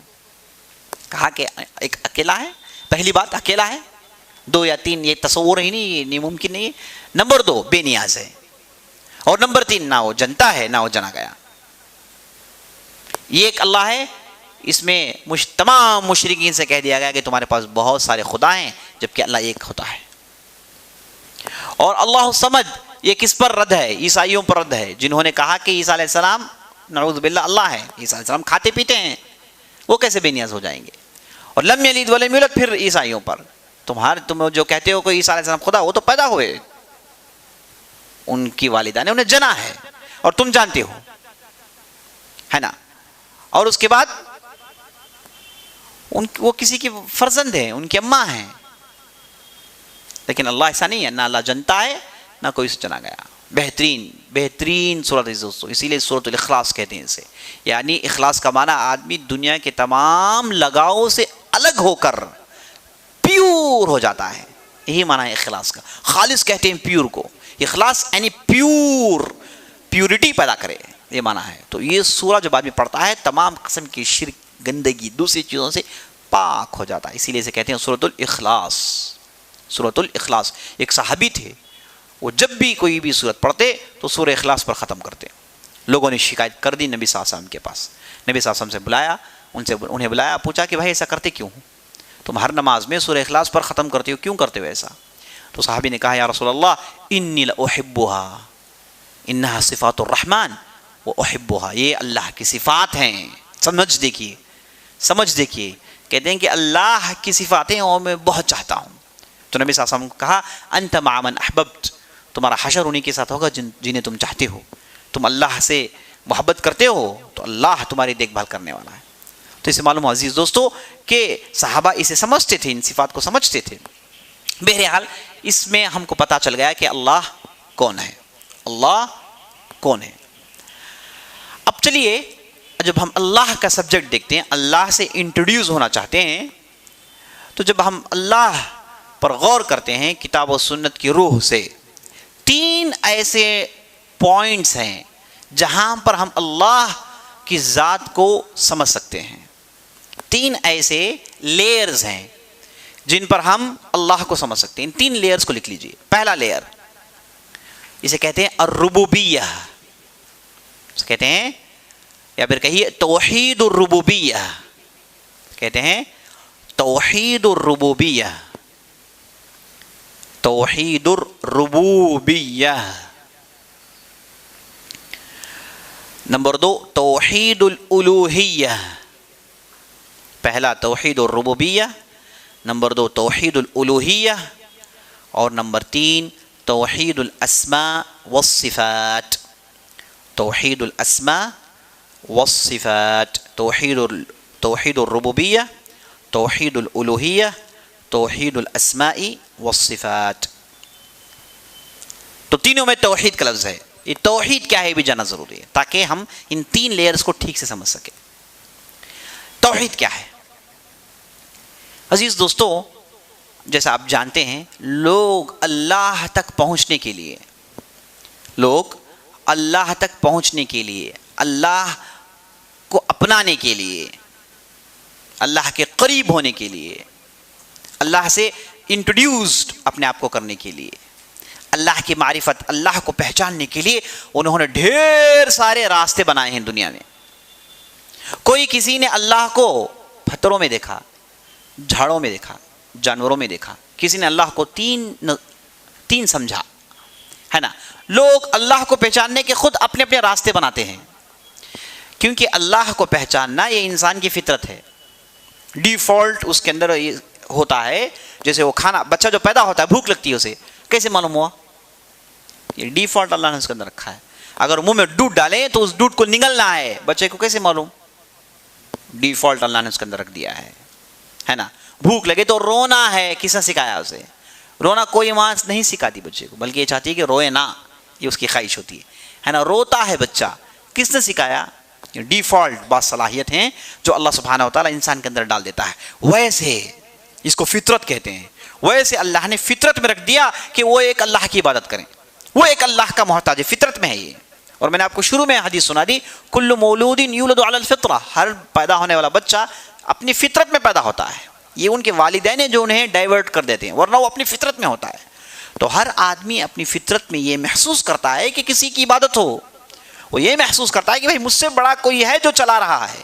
Speaker 2: کہا کہ ایک اکیلا ہے, پہلی بات اکیلا ہے, 2 یا 3 یہ تصور ہی نہیں, یہ ممکن نہیں ہے. نمبر 2 بے نیاز ہے, اور نمبر 3 نہ وہ جنتا ہے نہ وہ جنا گیا. یہ ایک اللہ ہے. اس میں تمام مشرکین سے کہہ دیا گیا کہ تمہارے پاس بہت سارے خدا ہیں, جبکہ اللہ ایک خدا ہے. اور اللہ الصمد, یہ کس پر رد ہے؟ عیسائیوں پر رد ہے, جنہوں نے کہا کہ عیسیٰ علیہ السلام نعوذ باللہ اللہ ہے. عیسیٰ علیہ السلام کھاتے پیتے ہیں, وہ کیسے بے نیاز ہو جائیں گے؟ اور لم یلد ولم یولد, پھر عیسائیوں پر تم جو کہتے ہو کہ عیسیٰ علیہ السلام خدا, وہ تو پیدا ہوئے, ان کی والدہ نے انہیں جنا ہے, اور تم جانتے ہو, ہے نا. اور اس کے بعد وہ کسی کی فرزند ہیں, ان کی اماں ہیں. لیکن اللہ ایسا نہیں ہے, نہ اللہ جنتا ہے نہ کوئی سے چلا گیا. بہترین سورت ہے دوستو, اسی لیے سورت الاخلاص کہتے ہیں اسے. یعنی اخلاص کا معنی آدمی دنیا کے تمام لگاؤ سے الگ ہو کر پیور ہو جاتا ہے, یہی معنی ہے اخلاص کا. خالص کہتے ہیں پیور کو. اخلاص یعنی پیورٹی پیدا کرے, یہ معنی ہے. تو یہ سورہ جب آدمی پڑھتا ہے تمام قسم کی شرک, گندگی, دوسری چیزوں سے پاک ہو جاتا ہے. اسی لیے اسے کہتے ہیں سورۃ الاخلاص. سورۃ الاخلاص. ایک صحابی تھے, وہ جب بھی کوئی بھی سورت پڑھتے تو سورہ اخلاص پر ختم کرتے. لوگوں نے شکایت کر دی نبی صلی اللہ علیہ وسلم کے پاس. نبی صلی اللہ علیہ وسلم سے بلایا, انہیں بلایا, پوچھا کہ بھائی ایسا کرتے کیوں ہو؟ تم ہر نماز میں سورہ اخلاص پر ختم کرتے ہو, کیوں کرتے ہو ایسا؟ تو صحابی نے کہا یا رسول اللہ انی لاحبھا انہا صفات الرحمن واحبھا, یہ اللہ کی صفات ہیں. سمجھ دیکھیے, کہتے ہیں کہ اللہ کی صفاتیں اور میں بہت چاہتا ہوں. تو نبی صلی اللہ علیہ وسلم کو کہا انت مع من احببت, تمہارا حشر انہی کے ساتھ ہوگا جنہیں تم چاہتے ہو. تم اللہ سے محبت کرتے ہو تو اللہ تمہاری دیکھ بھال کرنے والا ہے. تو اسے معلوم ہو عزیز دوستو کہ صحابہ اسے سمجھتے تھے, ان صفات کو سمجھتے تھے. بہرحال اس میں ہم کو پتہ چل گیا کہ اللہ کون ہے, اللہ کون ہے. اب چلیے جب ہم اللہ کا سبجیکٹ دیکھتے ہیں, اللہ سے انٹروڈیوس ہونا چاہتے ہیں, تو جب ہم اللہ پر غور کرتے ہیں کتاب و سنت کی روح سے, 3 ایسے پوائنٹس ہیں جہاں پر ہم اللہ کی ذات کو سمجھ سکتے ہیں. 3 ایسے لیئرز ہیں جن پر ہم اللہ کو سمجھ سکتے ہیں. ان 3 لیئرز کو لکھ لیجئے. پہلا لیئر اسے کہتے ہیں الربوبیہ, اسے کہتے ہیں, یا پھر کہیے توحید الربوبیہ, کہتے ہیں توحید الربوبیہ. توحید الربوبیہ. نمبر 2 توحید الالوہیہ. پہلا توحید الربوبیہ, نمبر 2 توحید الالوہیہ, اور نمبر 3 توحید الاسماء والصفات. توحید الاسماء والصفات. توحید الربوبیہ, توحید الالوہیہ, توحید الاسماء والصفات. تو تینوں میں توحید کا لفظ ہے. یہ توحید کیا ہے بھی جاننا ضروری ہے تاکہ ہم ان 3 لیئرز کو ٹھیک سے سمجھ سکیں. توحید کیا ہے عزیز دوستو؟ جیسا آپ جانتے ہیں, لوگ اللہ تک پہنچنے کے لیے, اللہ کو اپنانے کے لیے, اللہ کے قریب ہونے کے لیے, اللہ سے انٹروڈیوسڈ اپنے آپ کو کرنے کے لیے, اللہ کی معرفت، اللہ کو پہچاننے کے لیے انہوں نے ڈھیر سارے راستے بنائے ہیں دنیا میں. کوئی کسی نے اللہ کو پتھروں میں دیکھا، جھاڑوں میں دیکھا، جانوروں میں دیکھا. کسی نے اللہ کو تین سمجھا ہے نا. لوگ اللہ کو پہچاننے کے خود اپنے اپنے راستے بناتے ہیں، کیونکہ اللہ کو پہچاننا یہ انسان کی فطرت ہے. ڈیفالٹ اس کے اندر یہ ہوتا ہے. جیسے وہ کھانا، بچہ جو پیدا ہوتا ہے بھوک لگتی ہے، اسے کیسے معلوم ہوا؟ یہ ڈیفالٹ اللہ نے اس کے اندر رکھا ہے. اگر منہ میں دودھ ڈالیں تو اس دودھ کو نگلنا ہے، بچے کو کیسے معلوم؟ ڈیفالٹ اللہ نے اس کے اندر رکھ دیا ہے نا. بھوک لگے تو رونا ہے، کس نے سکھایا اسے؟ رونا کوئی ماں نہیں سکھاتی بچے کو، بلکہ یہ چاہتی ہے کہ روئے نہ، یہ اس کی خواہش ہوتی ہے نا. روتا ہے بچہ، کس نے سکھایا؟ ڈیفالٹ بعض صلاحیت ہیں جو اللہ سبحانہ و تعالیٰ انسان کے اندر ڈال دیتا ہے. ویسے اس کو فطرت کہتے ہیں. ویسے اللہ نے فطرت میں رکھ دیا کہ وہ ایک اللہ کی عبادت کریں، وہ ایک اللہ کا محتاج ہے، فطرت میں ہے یہ. اور میں نے آپ کو شروع میں حدیث سنا دی، کل مولود یولد علی الفطرہ، ہر پیدا ہونے والا بچہ اپنی فطرت میں پیدا ہوتا ہے. یہ ان کے والدین ہیں جو انہیں ڈائیورٹ کر دیتے ہیں، ورنہ وہ اپنی فطرت میں ہوتا ہے. تو ہر آدمی اپنی فطرت میں یہ محسوس کرتا ہے کہ کسی کی عبادت ہو. وہ یہ محسوس کرتا ہے کہ بھائی مجھ سے بڑا کوئی ہے جو چلا رہا ہے.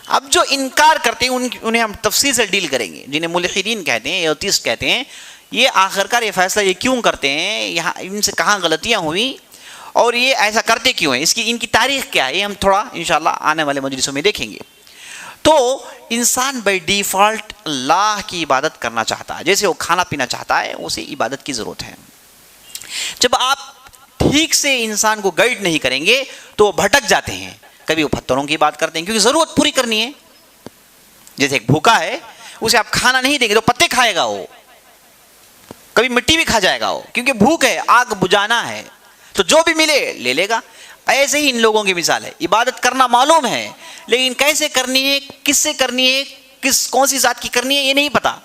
Speaker 2: اب جو انکار کرتے ہیں انہیں ہم تفصیل سے ڈیل کریں گے. جنہیں ملحدین کہتے ہیں، ایتھیسٹ کہتے ہیں، یہ آخرکار یہ فیصلہ یہ کیوں کرتے ہیں، یہاں ان سے کہاں غلطیاں ہوئی اور یہ ایسا کرتے کیوں ہیں، ان کی تاریخ کیا ہے، یہ ہم تھوڑا انشاءاللہ آنے والے مجلسوں میں دیکھیں گے. تو انسان بائی ڈیفالٹ اللہ کی عبادت کرنا چاہتا ہے. جیسے وہ کھانا پینا چاہتا ہے، اسے عبادت کی ضرورت ہے. جب آپ ٹھیک سے انسان کو گائیڈ نہیں کریں گے تو وہ بھٹک جاتے ہیں. کبھی وہ پتھروں کی بات کرتے ہیں کیونکہ ضرورت پوری کرنی ہے. جیسے ایک بھوکا ہے، اسے آپ کھانا نہیں دیں گے تو پتے کھائے گا وہ، کبھی مٹی بھی کھا جائے گا وہ، کیونکہ بھوک ہے، آگ بجھانا ہے، تو جو بھی ملے لے لے گا. ایسے ہی ان لوگوں کی مثال ہے. عبادت کرنا معلوم ہے لیکن کیسے کرنی ہے، کس سے کرنی ہے، کون سی ذات کی کرنی ہے، یہ نہیں پتا،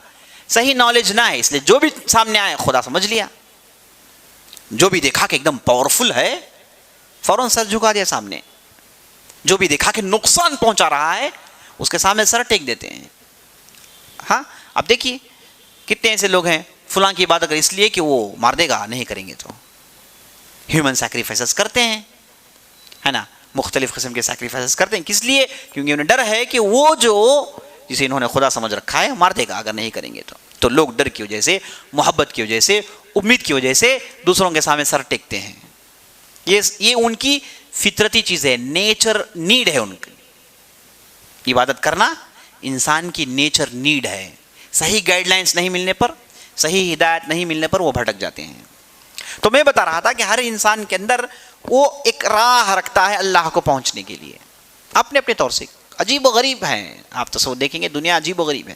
Speaker 2: صحیح نالج نہ ہے. اس لیے جو بھی سامنے آئے خدا سمجھ لیا. جو بھی دیکھا کہ ایک دم پاورفل ہے فوراً سر جھکا دیا سامنے. جو بھی دیکھا کہ نقصان پہنچا رہا ہے اس کے سامنے سر ٹیک دیتے ہیں. ہاں اب دیکھیے کتنے ایسے لوگ ہیں فلاں کی عبادت کر اس لیے کہ وہ مار دے گا، نہیں کریں گے تو ہیومن سیکریفائسز کرتے ہیں ہے نا. مختلف قسم کے سیکریفائسز کرتے ہیں. کس لیے؟ کیونکہ انہیں ڈر ہے کہ وہ جو جسے انہوں نے خدا سمجھ رکھا ہے مار دے گا اگر نہیں کریں گے تو لوگ ڈر کی وجہ سے، محبت کی وجہ سے، امید کی وجہ سے دوسروں کے سامنے سر ٹیکتے ہیں. یہ ان کی فطرتی چیز ہے، نیچر نیڈ ہے. ان کی عبادت کرنا انسان کی نیچر نیڈ ہے. صحیح گائیڈ لائنس نہیں ملنے پر، صحیح ہدایت نہیں ملنے پر وہ بھٹک جاتے ہیں. تو میں بتا رہا تھا کہ ہر انسان کے اندر وہ ایک راہ رکھتا ہے اللہ کو پہنچنے کے لیے اپنے اپنے طور سے. عجیب و غریب ہیں، آپ تصور دیکھیں گے دنیا عجیب و غریب ہے.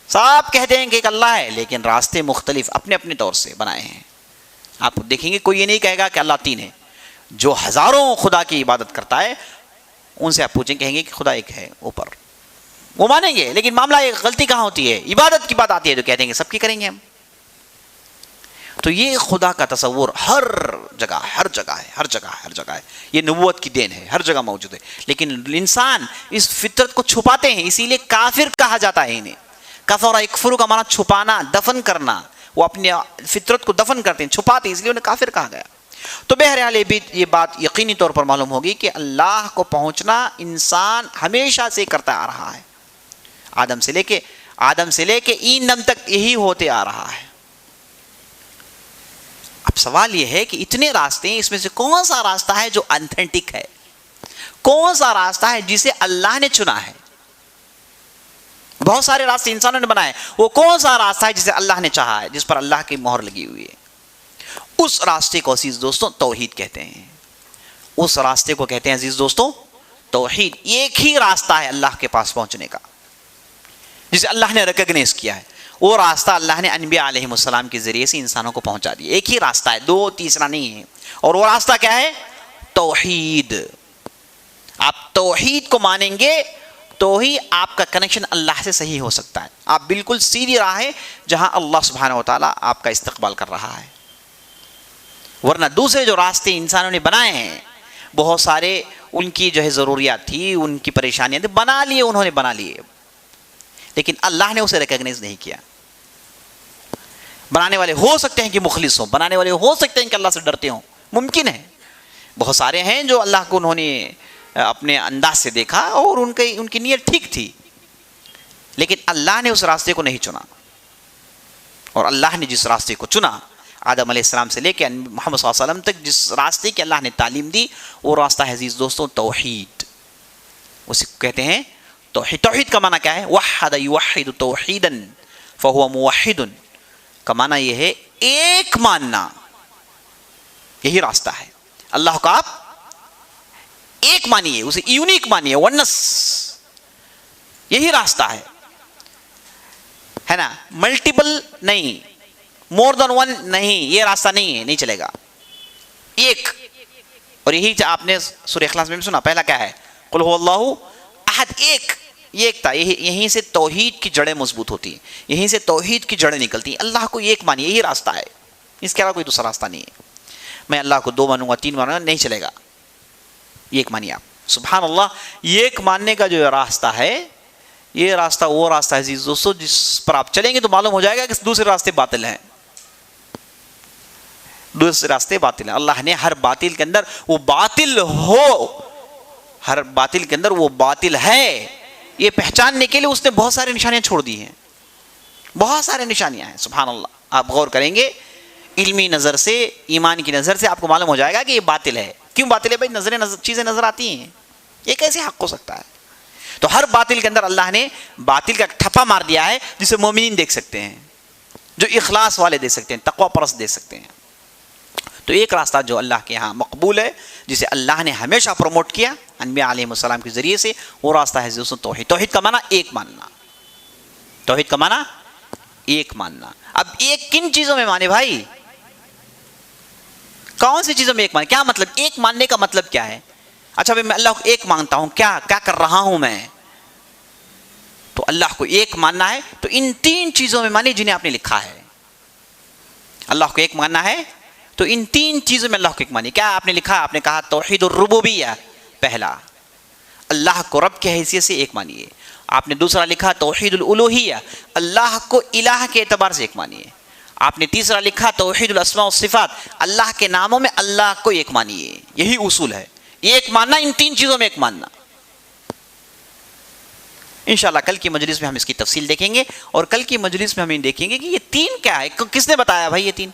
Speaker 2: سب کہتے ہیں کہ ایک اللہ ہے لیکن راستے مختلف اپنے اپنے طور سے بنائے ہیں. آپ دیکھیں گے کوئی یہ نہیں کہے گا کہ اللہ تین ہے. جو ہزاروں خدا کی عبادت کرتا ہے ان سے آپ پوچھیں، کہیں گے کہ خدا ایک ہے اوپر، وہ مانیں گے. لیکن معاملہ ایک غلطی کہاں ہوتی ہے؟ عبادت کی بات آتی ہے تو کہتے ہیں کہ سب کی کریں گے ہم. تو یہ خدا کا تصور ہر جگہ ہے. یہ نبوت کی دین ہے، ہر جگہ موجود ہے. لیکن انسان اس فطرت کو چھپاتے ہیں، اسی لیے کافر کہا جاتا ہے انہیں. کفر یکفر کا معنی چھپانا، دفن کرنا. وہ اپنی فطرت کو دفن کرتے ہیں، چھپاتے ہیں، اس لیے انہیں کافر کہا گیا. تو بہرحال یہ بات یقینی طور پر معلوم ہوگی کہ اللہ کو پہنچنا انسان ہمیشہ سے کرتا آ رہا ہے. آدم سے لے کے این دم تک یہی ہوتے آ رہا ہے. اب سوال یہ ہے کہ اتنے راستے ہیں، اس میں سے کون سا راستہ ہے جو انتھینٹک ہے؟ کون سا راستہ ہے جسے اللہ نے چنا ہے؟ بہت سارے راستے انسانوں نے بنائے، وہ کون سا راستہ ہے جسے اللہ نے چاہا ہے، جس پر اللہ کی مہر لگی ہوئی ہے؟ اس راستے کو عزیز دوستوں توحید کہتے ہیں. اس راستے کو کہتے ہیں عزیز دوستوں توحید. ایک ہی راستہ ہے اللہ کے پاس پہنچنے کا جسے اللہ نے ریکگنائز کیا ہے. وہ راستہ اللہ نے انبیاء علیہ السلام کے ذریعے سے انسانوں کو پہنچا دیا. ایک ہی راستہ ہے، دو تیسرا نہیں ہے. اور وہ راستہ کیا ہے؟ توحید. آپ توحید کو مانیں گے تو ہی آپ کا کنیکشن اللہ سے صحیح ہو سکتا ہے. آپ بالکل سیدھی راہ ہے جہاں اللہ سبحانہ و تعالیٰ آپ کا استقبال کر رہا ہے. ورنہ دوسرے جو راستے انسانوں نے بنائے ہیں بہت سارے، ان کی جو ہے ضروریات تھی، ان کی پریشانیاں تھی، انہوں نے بنا لیے لیکن اللہ نے اسے ریکگنائز نہیں کیا. بنانے والے ہو سکتے ہیں کہ مخلص ہوں، بنانے والے ہو سکتے ہیں کہ اللہ سے ڈرتے ہوں، ممکن ہے. بہت سارے ہیں جو اللہ کو انہوں نے اپنے انداز سے دیکھا اور ان کی نیت ٹھیک تھی، لیکن اللہ نے اس راستے کو نہیں چنا. اور اللہ نے جس راستے کو چنا، آدم علیہ السلام سے لے کے محمد صلی اللہ علیہ وسلم تک جس راستے کی اللہ نے تعلیم دی، وہ راستہ ہے عزیز دوستوں توحید. اسے کہتے ہیں توحید. توحید کا معنی کیا ہے؟ وحد یوحد توحیدا فہو موحد. کا معنی یہ ہے ایک ماننا، یہی راستہ ہے. اللہ کو آپ ایک مانیے، اسے یونیک مانیے، ونس، یہی راستہ ہے نا. ملٹیپل نہیں، مور دین ون نہیں، یہ راستہ نہیں ہے، نہیں چلے گا. ایک. اور یہی آپ نے سورہ اخلاص میں بھی سنا، پہلا کیا ہے؟ قل هو اللہ احد. ایک تھا. یہیں سے توحید کی جڑیں مضبوط ہوتی ہیں، یہیں سے توحید کی جڑیں نکلتی ہیں. اللہ کو ایک مانیے، یہی راستہ ہے، اس کے علاوہ کوئی دوسرا راستہ نہیں ہے. میں اللہ کو 2 مانوں گا 3 مانوں گا، نہیں چلے گا. ایک مانیے آپ. سبحان اللہ. ایک ماننے کا جو راستہ ہے، یہ راستہ وہ راستہ ہے عزیز دوستو جس پر آپ چلیں گے تو معلوم ہو جائے گا کہ دوسرے راستے باطل ہیں. دوسرے راستے باطل ہیں. اللہ نے ہر باطل کے اندر وہ باطل ہو، ہر باطل کے اندر وہ باطل ہے، یہ پہچاننے کے لیے اس نے بہت سارے نشانیاں چھوڑ دی ہیں. بہت سارے نشانیاں ہیں. سبحان اللہ. آپ غور کریں گے علمی نظر سے، ایمان کی نظر سے، آپ کو معلوم ہو جائے گا کہ یہ باطل ہے. کیوں باطل ہے بھائی؟ چیزیں نظر آتی ہیں، یہ کیسے حق ہو سکتا ہے؟ تو ہر باطل کے اندر اللہ نے باطل کا ٹھپا مار دیا ہے، جسے مومنین دیکھ سکتے ہیں، جو اخلاص والے دیکھ سکتے ہیں، تقوی پرست دیکھ سکتے ہیں. تو ایک راستہ جو اللہ کے ہاں مقبول ہے، جسے اللہ نے ہمیشہ پروموٹ کیا انبیاء علیہ السلام کے ذریعے سے، وہ راستہ ہے توحید. توحید کا معنی ایک ماننا. توحید کا معنی ایک ماننا. اب ایک کن چیزوں میں مانے بھائی؟ کون سی چیزوں میں ایک مانے؟ کیا مطلب ایک ماننے کا مطلب کیا ہے؟ اچھا بھائی میں اللہ کو ایک مانتا ہوں، کیا کر رہا ہوں میں؟ تو اللہ کو ایک ماننا ہے تو ان 3 چیزوں میں مانے جنہیں آپ نے لکھا ہے. اللہ کو ایک ماننا ہے تو ان 3 چیزوں میں اللہ کو ایک مانی. کیا آپ نے لکھا؟ آپ نے کہا توحید الربوبیہ، پہلا اللہ کو رب کی حیثیت سے ایک مانیے. آپ نے دوسرا لکھا توحید الالوہیہ، اللہ کو الہ کے اعتبار سے ایک مانیے. آپ نے تیسرا لکھا توحید الاسماء والصفات، اللہ کے ناموں میں اللہ کو ایک مانیے. یہی اصول ہے، ایک ماننا، ان 3 چیزوں میں ایک ماننا. انشاءاللہ کل کی مجلس میں ہم اس کی تفصیل دیکھیں گے، اور کل کی مجلس میں ہم دیکھیں گے کہ یہ 3 کیا ہے، کس نے بتایا بھائی یہ 3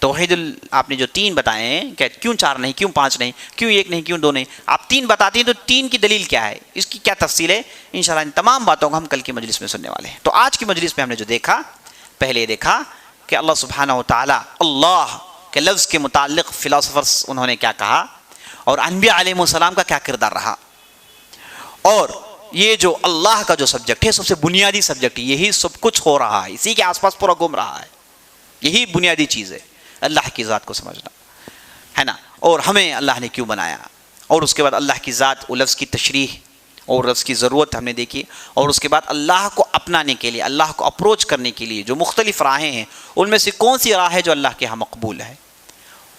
Speaker 2: توحید آپ نے جو 3 بتائے ہیں، کہ کیوں 4 نہیں، کیوں 5 نہیں، کیوں 1 نہیں، کیوں 2 نہیں؟ آپ 3 بتاتے ہیں تو 3 کی دلیل کیا ہے، اس کی کیا تفصیل ہے؟ انشاءاللہ ان تمام باتوں کو ہم کل کی مجلس میں سننے والے ہیں. تو آج کی مجلس میں ہم نے جو دیکھا، پہلے دیکھا کہ اللہ سبحانہ و تعالی، اللہ کے لفظ کے متعلق فلاسفرز انہوں نے کیا کہا، اور انبیاء علیہ السلام کا کیا کردار رہا. اور یہ جو اللہ کا جو سبجیکٹ ہے، سب سے بنیادی سبجیکٹ، یہی سب کچھ ہو رہا ہے، اسی کے آس پاس پورا گھوم رہا ہے. یہی بنیادی چیز ہے، اللہ کی ذات کو سمجھنا ہے نا. اور ہمیں اللہ نے کیوں بنایا، اور اس کے بعد اللہ کی ذات، وہ لفظ کی تشریح اور لفظ کی ضرورت ہم نے دیکھی. اور اس کے بعد اللہ کو اپنانے کے لیے، اللہ کو اپروچ کرنے کے لیے جو مختلف راہیں ہیں، ان میں سے کون سی راہ ہے جو اللہ کے ہاں مقبول ہے،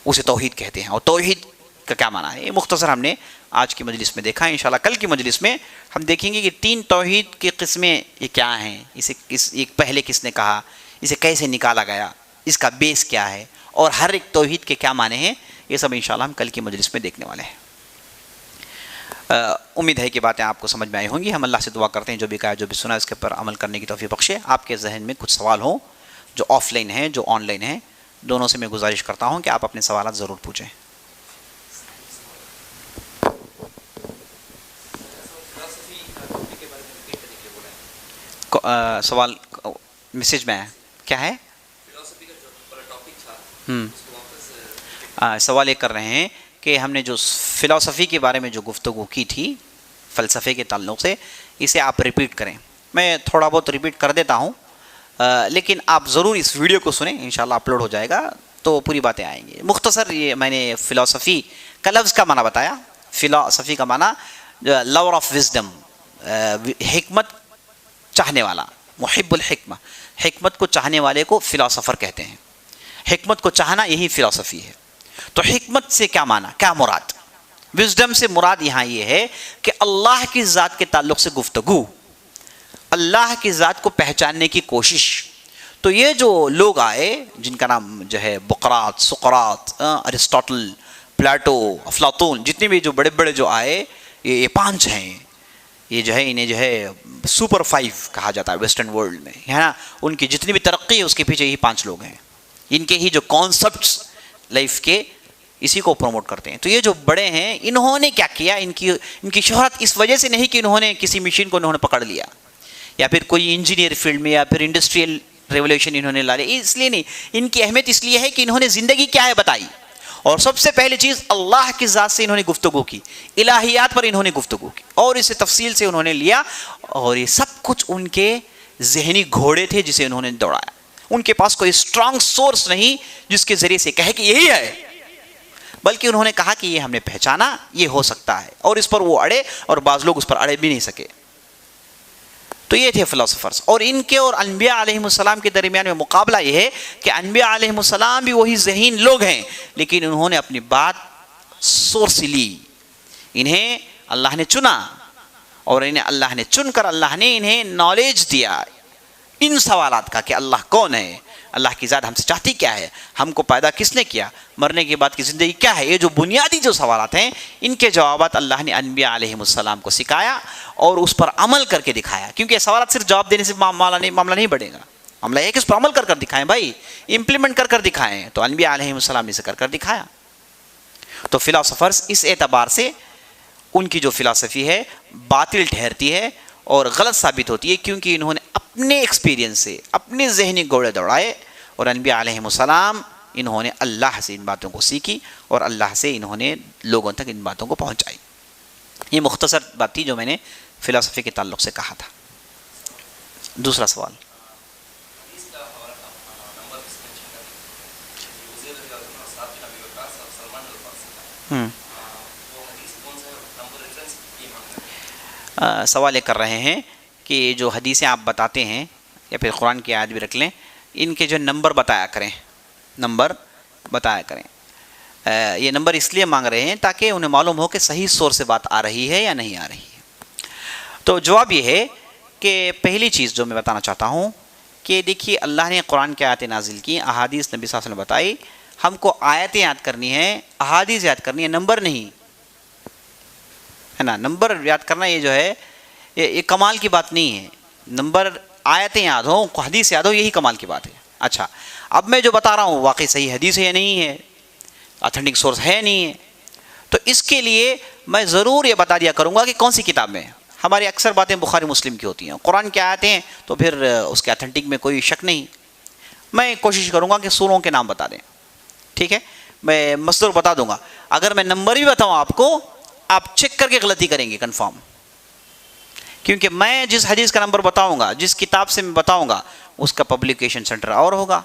Speaker 2: اسے توحید کہتے ہیں. اور توحید کا کیا معنی ہے، یہ مختصر ہم نے آج کی مجلس میں دیکھا. انشاءاللہ کل کی مجلس میں ہم دیکھیں گے کہ 3 توحید کی قسمیں یہ کیا ہیں، اسے پہلے کس نے کہا، اسے کیسے نکالا گیا، اس کا بیس کیا ہے، اور ہر ایک توحید کے کیا معنی ہیں. یہ سب انشاءاللہ ہم کل کی مجلس میں دیکھنے والے ہیں. امید ہے کہ باتیں آپ کو سمجھ میں آئی ہوں گی. ہم اللہ سے دعا کرتے ہیں جو بھی کہا، جو بھی سنا، اس کے پر عمل کرنے کی توفیق بخشے. آپ کے ذہن میں کچھ سوال ہوں، جو آف لائن ہیں، جو آن لائن ہیں، دونوں سے میں گزارش کرتا ہوں کہ آپ اپنے سوالات ضرور پوچھیں. سوال میسج میں کیا ہے؟ سوال یہ کر رہے ہیں کہ ہم نے جو فلسفی کے بارے میں جو گفتگو کی تھی، فلسفے کے تعلق سے، اسے آپ ریپیٹ کریں. میں تھوڑا بہت ریپیٹ کر دیتا ہوں، لیکن آپ ضرور اس ویڈیو کو سنیں، انشاءاللہ اپلوڈ ہو جائے گا تو پوری باتیں آئیں گی. مختصر یہ میں نے فلسفی کا لفظ کا معنی بتایا. فلسفی کا معنی لور آف وزڈم، حکمت چاہنے والا، محب الحکمہ، حکمت کو چاہنے والے کو فلاسفر کہتے ہیں. حکمت کو چاہنا یہی فلسفی ہے. تو حکمت سے کیا معنی، کیا مراد؟ وزڈم سے مراد یہاں یہ ہے کہ اللہ کی ذات کے تعلق سے گفتگو، اللہ کی ذات کو پہچاننے کی کوشش. تو یہ جو لوگ آئے جن کا نام جو ہے بقراط، سقراط، ارسطاٹل، پلاٹو، افلاطون، جتنے بھی جو بڑے بڑے جو آئے، یہ 5 ہیں. یہ جو ہے انہیں جو ہے سپر 5 کہا جاتا ہے ویسٹرن ورلڈ میں، ہے نا. ان کی جتنی بھی ترقی ہے اس کے پیچھے یہی 5 لوگ ہیں. ان کے ہی جو کانسیپٹس لائف کے اسی کو پروموٹ کرتے ہیں. تو یہ جو بڑے ہیں انہوں نے کیا کیا، ان کی شہرت اس وجہ سے نہیں کہ انہوں نے کسی مشین کو انہوں نے پکڑ لیا، یا پھر کوئی انجینئر فیلڈ میں، یا پھر انڈسٹریل ریولیوشن انہوں نے لا لی. اس لیے نہیں، ان کی اہمیت اس لیے ہے کہ انہوں نے زندگی کیا ہے بتائی. اور سب سے پہلی چیز اللہ کی ذات سے انہوں نے گفتگو کی، الہیات پر انہوں نے گفتگو کی، اور اسے تفصیل سے انہوں نے لیا. اور یہ سب کچھ ان کے ذہنی گھوڑے تھے جسے انہوں نے دوڑایا. ان کے پاس کوئی اسٹرانگ سورس نہیں جس کے ذریعے سے کہے کہ یہی ہے، بلکہ انہوں نے کہا کہ یہ ہم نے پہچانا، یہ ہو سکتا ہے. اور اس پر وہ اڑے، اور بعض لوگ اس پر اڑے بھی نہیں سکے. تو یہ تھے فلاسفرز. اور ان کے اور انبیاء علیہ السلام کے درمیان میں مقابلہ یہ ہے کہ انبیاء علیہ السلام بھی وہی ذہین لوگ ہیں، لیکن انہوں نے اپنی بات سورس لی. انہیں اللہ نے چنا، اور انہیں اللہ نے چن کر اللہ نے انہیں نالج دیا ان سوالات کا کہ اللہ کون ہے، اللہ کی ذات ہم سے چاہتی کیا ہے، ہم کو پیدا کس نے کیا، مرنے کے بعد کی زندگی کیا ہے. یہ جو بنیادی جو سوالات ہیں، ان کے جوابات اللہ نے انبیاء علیہ السلام کو سکھایا اور اس پر عمل کر کے دکھایا. کیونکہ یہ سوالات صرف جواب دینے سے معاملہ نہیں بڑھے گا. معاملہ یہ کہ اس پر عمل کر دکھائیں بھائی، امپلیمنٹ کر دکھائیں. تو انبیاء علیہ السلام نے اسے کر دکھایا. تو فلاسفرز اس اعتبار سے ان کی جو فلاسفی ہے باطل ٹھہرتی ہے اور غلط ثابت ہوتی ہے، کیونکہ انہوں نے اپنے ایکسپیرینس سے اپنے ذہنی گھوڑے دوڑائے. اور انبیاء علیہ السلام انہوں نے اللہ سے ان باتوں کو سیکھی، اور اللہ سے انہوں نے لوگوں تک ان باتوں کو پہنچائی. یہ مختصر بات تھی جو میں نے فلاسفی کے تعلق سے کہا تھا. دوسرا سوال. سوال یہ کر رہے ہیں کہ جو حدیثیں آپ بتاتے ہیں یا پھر قرآن کی آیت بھی رکھ لیں، ان کے جو نمبر بتایا کریں. یہ نمبر اس لیے مانگ رہے ہیں تاکہ انہیں معلوم ہو کہ صحیح سورس سے بات آ رہی ہے یا نہیں آ رہی ہے. تو جواب یہ ہے کہ پہلی چیز جو میں بتانا چاہتا ہوں کہ دیکھیے، اللہ نے قرآن کی آیتیں نازل کی، احادیث نبی صلی اللہ علیہ وسلم نے بتائی. ہم کو آیتیں یاد کرنی ہے، احادیث یاد کرنی ہے، نمبر نہیں ہے نا. نمبر یاد کرنا یہ جو ہے یہ کمال کی بات نہیں ہے. نمبر، آیتیں یاد ہوں، حدیث یاد ہو، یہی کمال کی بات ہے. اچھا، اب میں جو بتا رہا ہوں واقعی صحیح حدیث ہے یا نہیں ہے، اتھینٹک سورس ہے نہیں ہے، تو اس کے لیے میں ضرور یہ بتا دیا کروں گا کہ کون سی کتاب میں. ہماری اکثر باتیں بخاری مسلم کی ہوتی ہیں، قرآن کی آیتیں ہیں تو پھر اس کے اتھینٹک میں کوئی شک نہیں. میں کوشش کروں گا کہ سوروں کے نام بتا دیں، ٹھیک ہے. میں مصدر بتا دوں گا. اگر میں نمبر بھی بتاؤں آپ کو، آپ چیک کر کے غلطی کریں گے کنفرم، کیونکہ میں جس حدیث کا نمبر بتاؤں گا، جس کتاب سے میں بتاؤں گا، اس کا پبلیکیشن سینٹر اور ہوگا،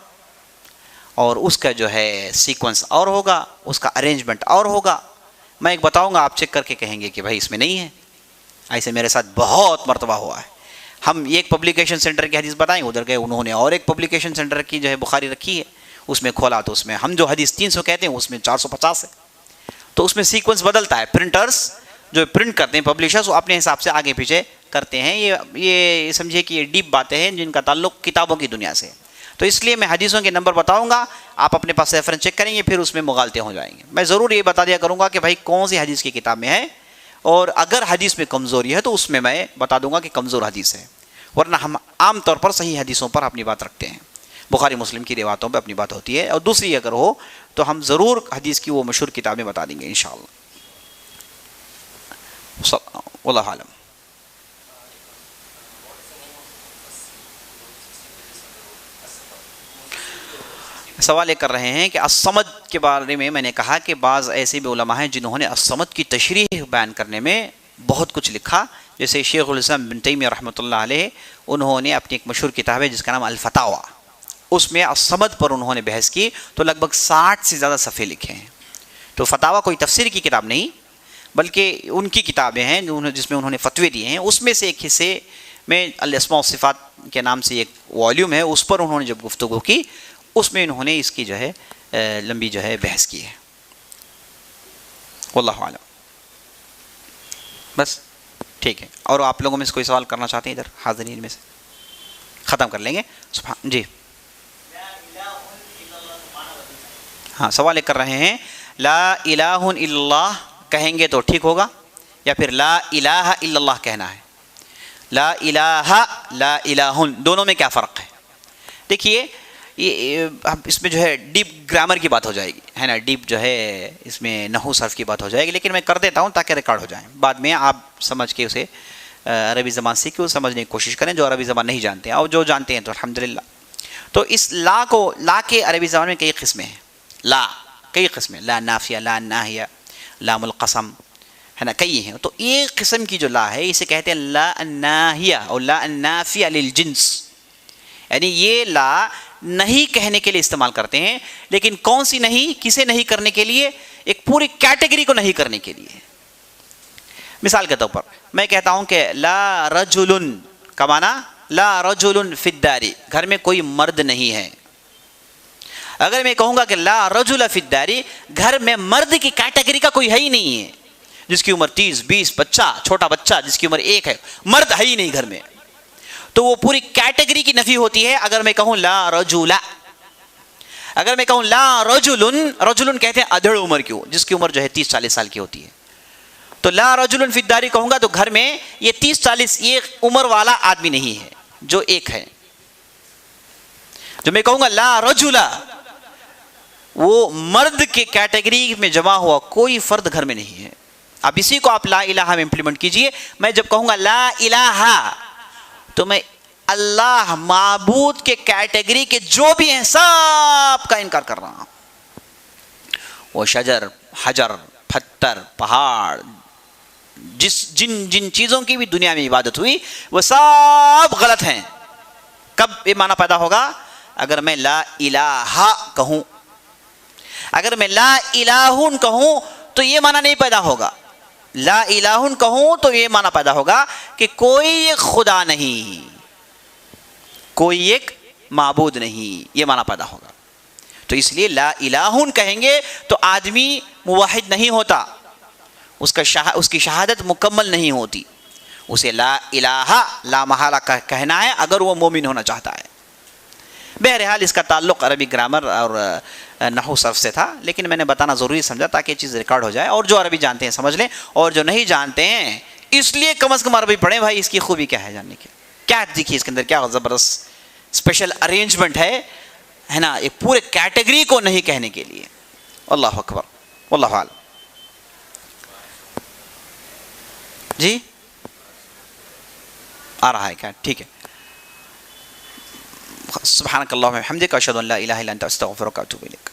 Speaker 2: اور اس کا جو ہے سیکوینس اور ہوگا، اس کا ارینجمنٹ اور ہوگا. میں ایک بتاؤں گا، آپ چیک کر کے کہیں گے کہ بھائی اس میں نہیں ہے. ایسے میرے ساتھ بہت مرتبہ ہوا ہے. ہم ایک پبلیکیشن سینٹر کی حدیث بتائیں، ادھر گئے انہوں نے اور ایک پبلیکیشن سینٹر کی جو ہے بخاری رکھی ہے، اس میں کھولا تو اس میں ہم جو حدیث 300 کہتے ہیں اس میں 450 ہے. تو اس میں سیکوینس بدلتا ہے. پرنٹرز جو پرنٹ کرتے ہیں، پبلشرز، وہ اپنے حساب سے آگے پیچھے کرتے ہیں. یہ سمجھے کہ یہ ڈیپ باتیں ہیں جن کا تعلق کتابوں کی دنیا سے. تو اس لیے میں حدیثوں کے نمبر بتاؤں گا، آپ اپنے پاس ریفرنس چیک کریں گے، پھر اس میں مغالطے ہو جائیں گے. میں ضرور یہ بتا دیا کروں گا کہ بھائی کون سی حدیث کی کتاب میں ہے، اور اگر حدیث میں کمزوری ہے تو اس میں بتا دوں گا کہ کمزور حدیث ہے. ورنہ ہم عام طور پر صحیح حدیثوں پر اپنی بات رکھتے ہیں، بخاری مسلم کی روایتوں پہ اپنی بات ہوتی ہے. اور دوسری اگر ہو تو ہم ضرور حدیث کی وہ مشہور کتابیں بتا دیں گے انشاءاللہ. واللہ عالم. سوال یہ کر رہے ہیں کہ الصمد کے بارے میں نے کہا کہ بعض ایسے بھی علماء ہیں جنہوں نے الصمد کی تشریح بیان کرنے میں بہت کچھ لکھا. جیسے شیخ الاسلام ابن تیمیہ رحمۃ اللہ علیہ، انہوں نے اپنی ایک مشہور کتاب ہے جس کا نام الفتاوی، اس میں الصمد پر انہوں نے بحث کی، تو لگ بھگ 60 سے زیادہ صفحے لکھے ہیں. تو فتاوی کوئی تفسیر کی کتاب نہیں، بلکہ ان کی کتابیں ہیں جس میں انہوں نے فتوے دیے ہیں. اس میں سے ایک حصے میں الاسماء والصفات کے نام سے ایک والیوم ہے، اس پر انہوں نے جب گفتگو کی، اس میں انہوں نے اس کی جو ہے لمبی جو ہے بحث کی ہے. واللہ عالم. بس ٹھیک ہے. اور آپ لوگوں میں سے کوئی سوال کرنا چاہتے ہیں ادھر حاضرین میں سے؟ ختم کر لیں گے. سبحان جی. ہاں سوال کر رہے ہیں لا الہ الا اللہ کہیں گے تو ٹھیک ہوگا یا پھر لا الہ الا اللہ کہنا ہے؟ لا الہ لا الہ دونوں میں کیا فرق ہے؟ دیکھیے یہ اس میں جو ہے ڈیپ گرامر کی بات ہو جائے گی ہے نا، ڈیپ جو ہے اس میں نحو صرف کی بات ہو جائے گی، لیکن میں کر دیتا ہوں تاکہ ریکارڈ ہو جائیں، بعد میں آپ سمجھ کے اسے عربی زبان سیکھ کے سمجھنے کی کوشش کریں، جو عربی زبان نہیں جانتے ہیں اور جو جانتے ہیں تو الحمدللہ۔ تو اس لا کو، لا کے عربی زبان میں کئی قسمیں ہیں، لا کئی قسمیں، لا نافیہ، لا ناہیہ، لام القسم ہے نا، کئی ہیں۔ تو ایک قسم کی جو لا ہے اسے کہتے ہیں لا الناہیہ اور لا النافیہ للجنس، یعنی یہ لا نہیں کہنے کے لیے استعمال کرتے ہیں، لیکن کون سی نہیں، کسے نہیں کرنے کے لیے؟ ایک پوری کیٹیگری کو نہیں کرنے کے لیے۔ مثال کے طور پر میں کہتا ہوں کہ لا رجل کا معنی لا رجل فی الدار، گھر میں کوئی مرد نہیں ہے۔ اگر میں کہوں گا کہ لا رجل فی الدار، گھر میں مرد کی کیٹیگری کا کوئی ہے ہی نہیں ہے، جس کی عمر 30 20 بچہ، چھوٹا بچہ جس کی عمر 1 ہے، مرد ہے ہی نہیں گھر میں، تو وہ پوری کیٹیگری کی نفی ہوتی ہے۔ اگر میں کہوں لا رجل، اگر میں کہوں لا رجل، رجل کہتے ہیں ادھڑ عمر کی، جس کی عمر جو ہے 30 40 سال کی ہوتی ہے، تو لا رجل فی الدار کہوں گا تو گھر میں یہ 30 40 یہ عمر والا آدمی نہیں ہے جو ایک ہے۔ جو میں کہوں گا لا رجل، وہ مرد کے کیٹیگری میں جمع ہوا کوئی فرد گھر میں نہیں ہے۔ اب اسی کو آپ لا الہ میں امپلیمنٹ کیجئے، میں جب کہوں گا لا الہ تو میں اللہ معبود کے کیٹیگری کے جو بھی ہیں سب کا انکار کر رہا ہوں۔ وہ شجر، حجر، پتھر، پہاڑ، جن چیزوں کی بھی دنیا میں عبادت ہوئی وہ سب غلط ہیں۔ کب یہ معنی پیدا ہوگا؟ اگر میں لا الہ کہوں۔ اگر میں لا الہ کہوں تو یہ معنی نہیں پیدا ہوگا۔ لا الہ کہوں تو یہ معنی پیدا ہوگا کہ کوئی ایک خدا نہیں، کوئی ایک معبود نہیں، یہ معنی پیدا ہوگا۔ تو اس لیے لا الہ کہیں گے تو آدمی موحد نہیں ہوتا، اس کی شہادت مکمل نہیں ہوتی، اسے لا الہ لا محالہ کہنا ہے اگر وہ مومن ہونا چاہتا ہے۔ بہرحال اس کا تعلق عربی گرامر اور نحو صرف سے تھا، لیکن میں نے بتانا ضروری سمجھا تاکہ یہ چیز ریکارڈ ہو جائے، اور جو عربی جانتے ہیں سمجھ لیں، اور جو نہیں جانتے ہیں اس لیے کم از کم عربی پڑھیں بھائی، اس کی خوبی کیا ہے جاننے کی، کیا دیکھیے اس کے اندر کیا زبردست اسپیشل ارینجمنٹ ہے نا، ایک پورے کیٹیگری کو نہیں کہنے کے لیے۔ اللہ اکبر، واللہ اعلم۔ جی آ رہا ہے کیا؟ ٹھیک ہے۔ سبحانک اللہم و بحمدک، اشہد ان لا الہ الا انت، استغفرک و اتوب الیک۔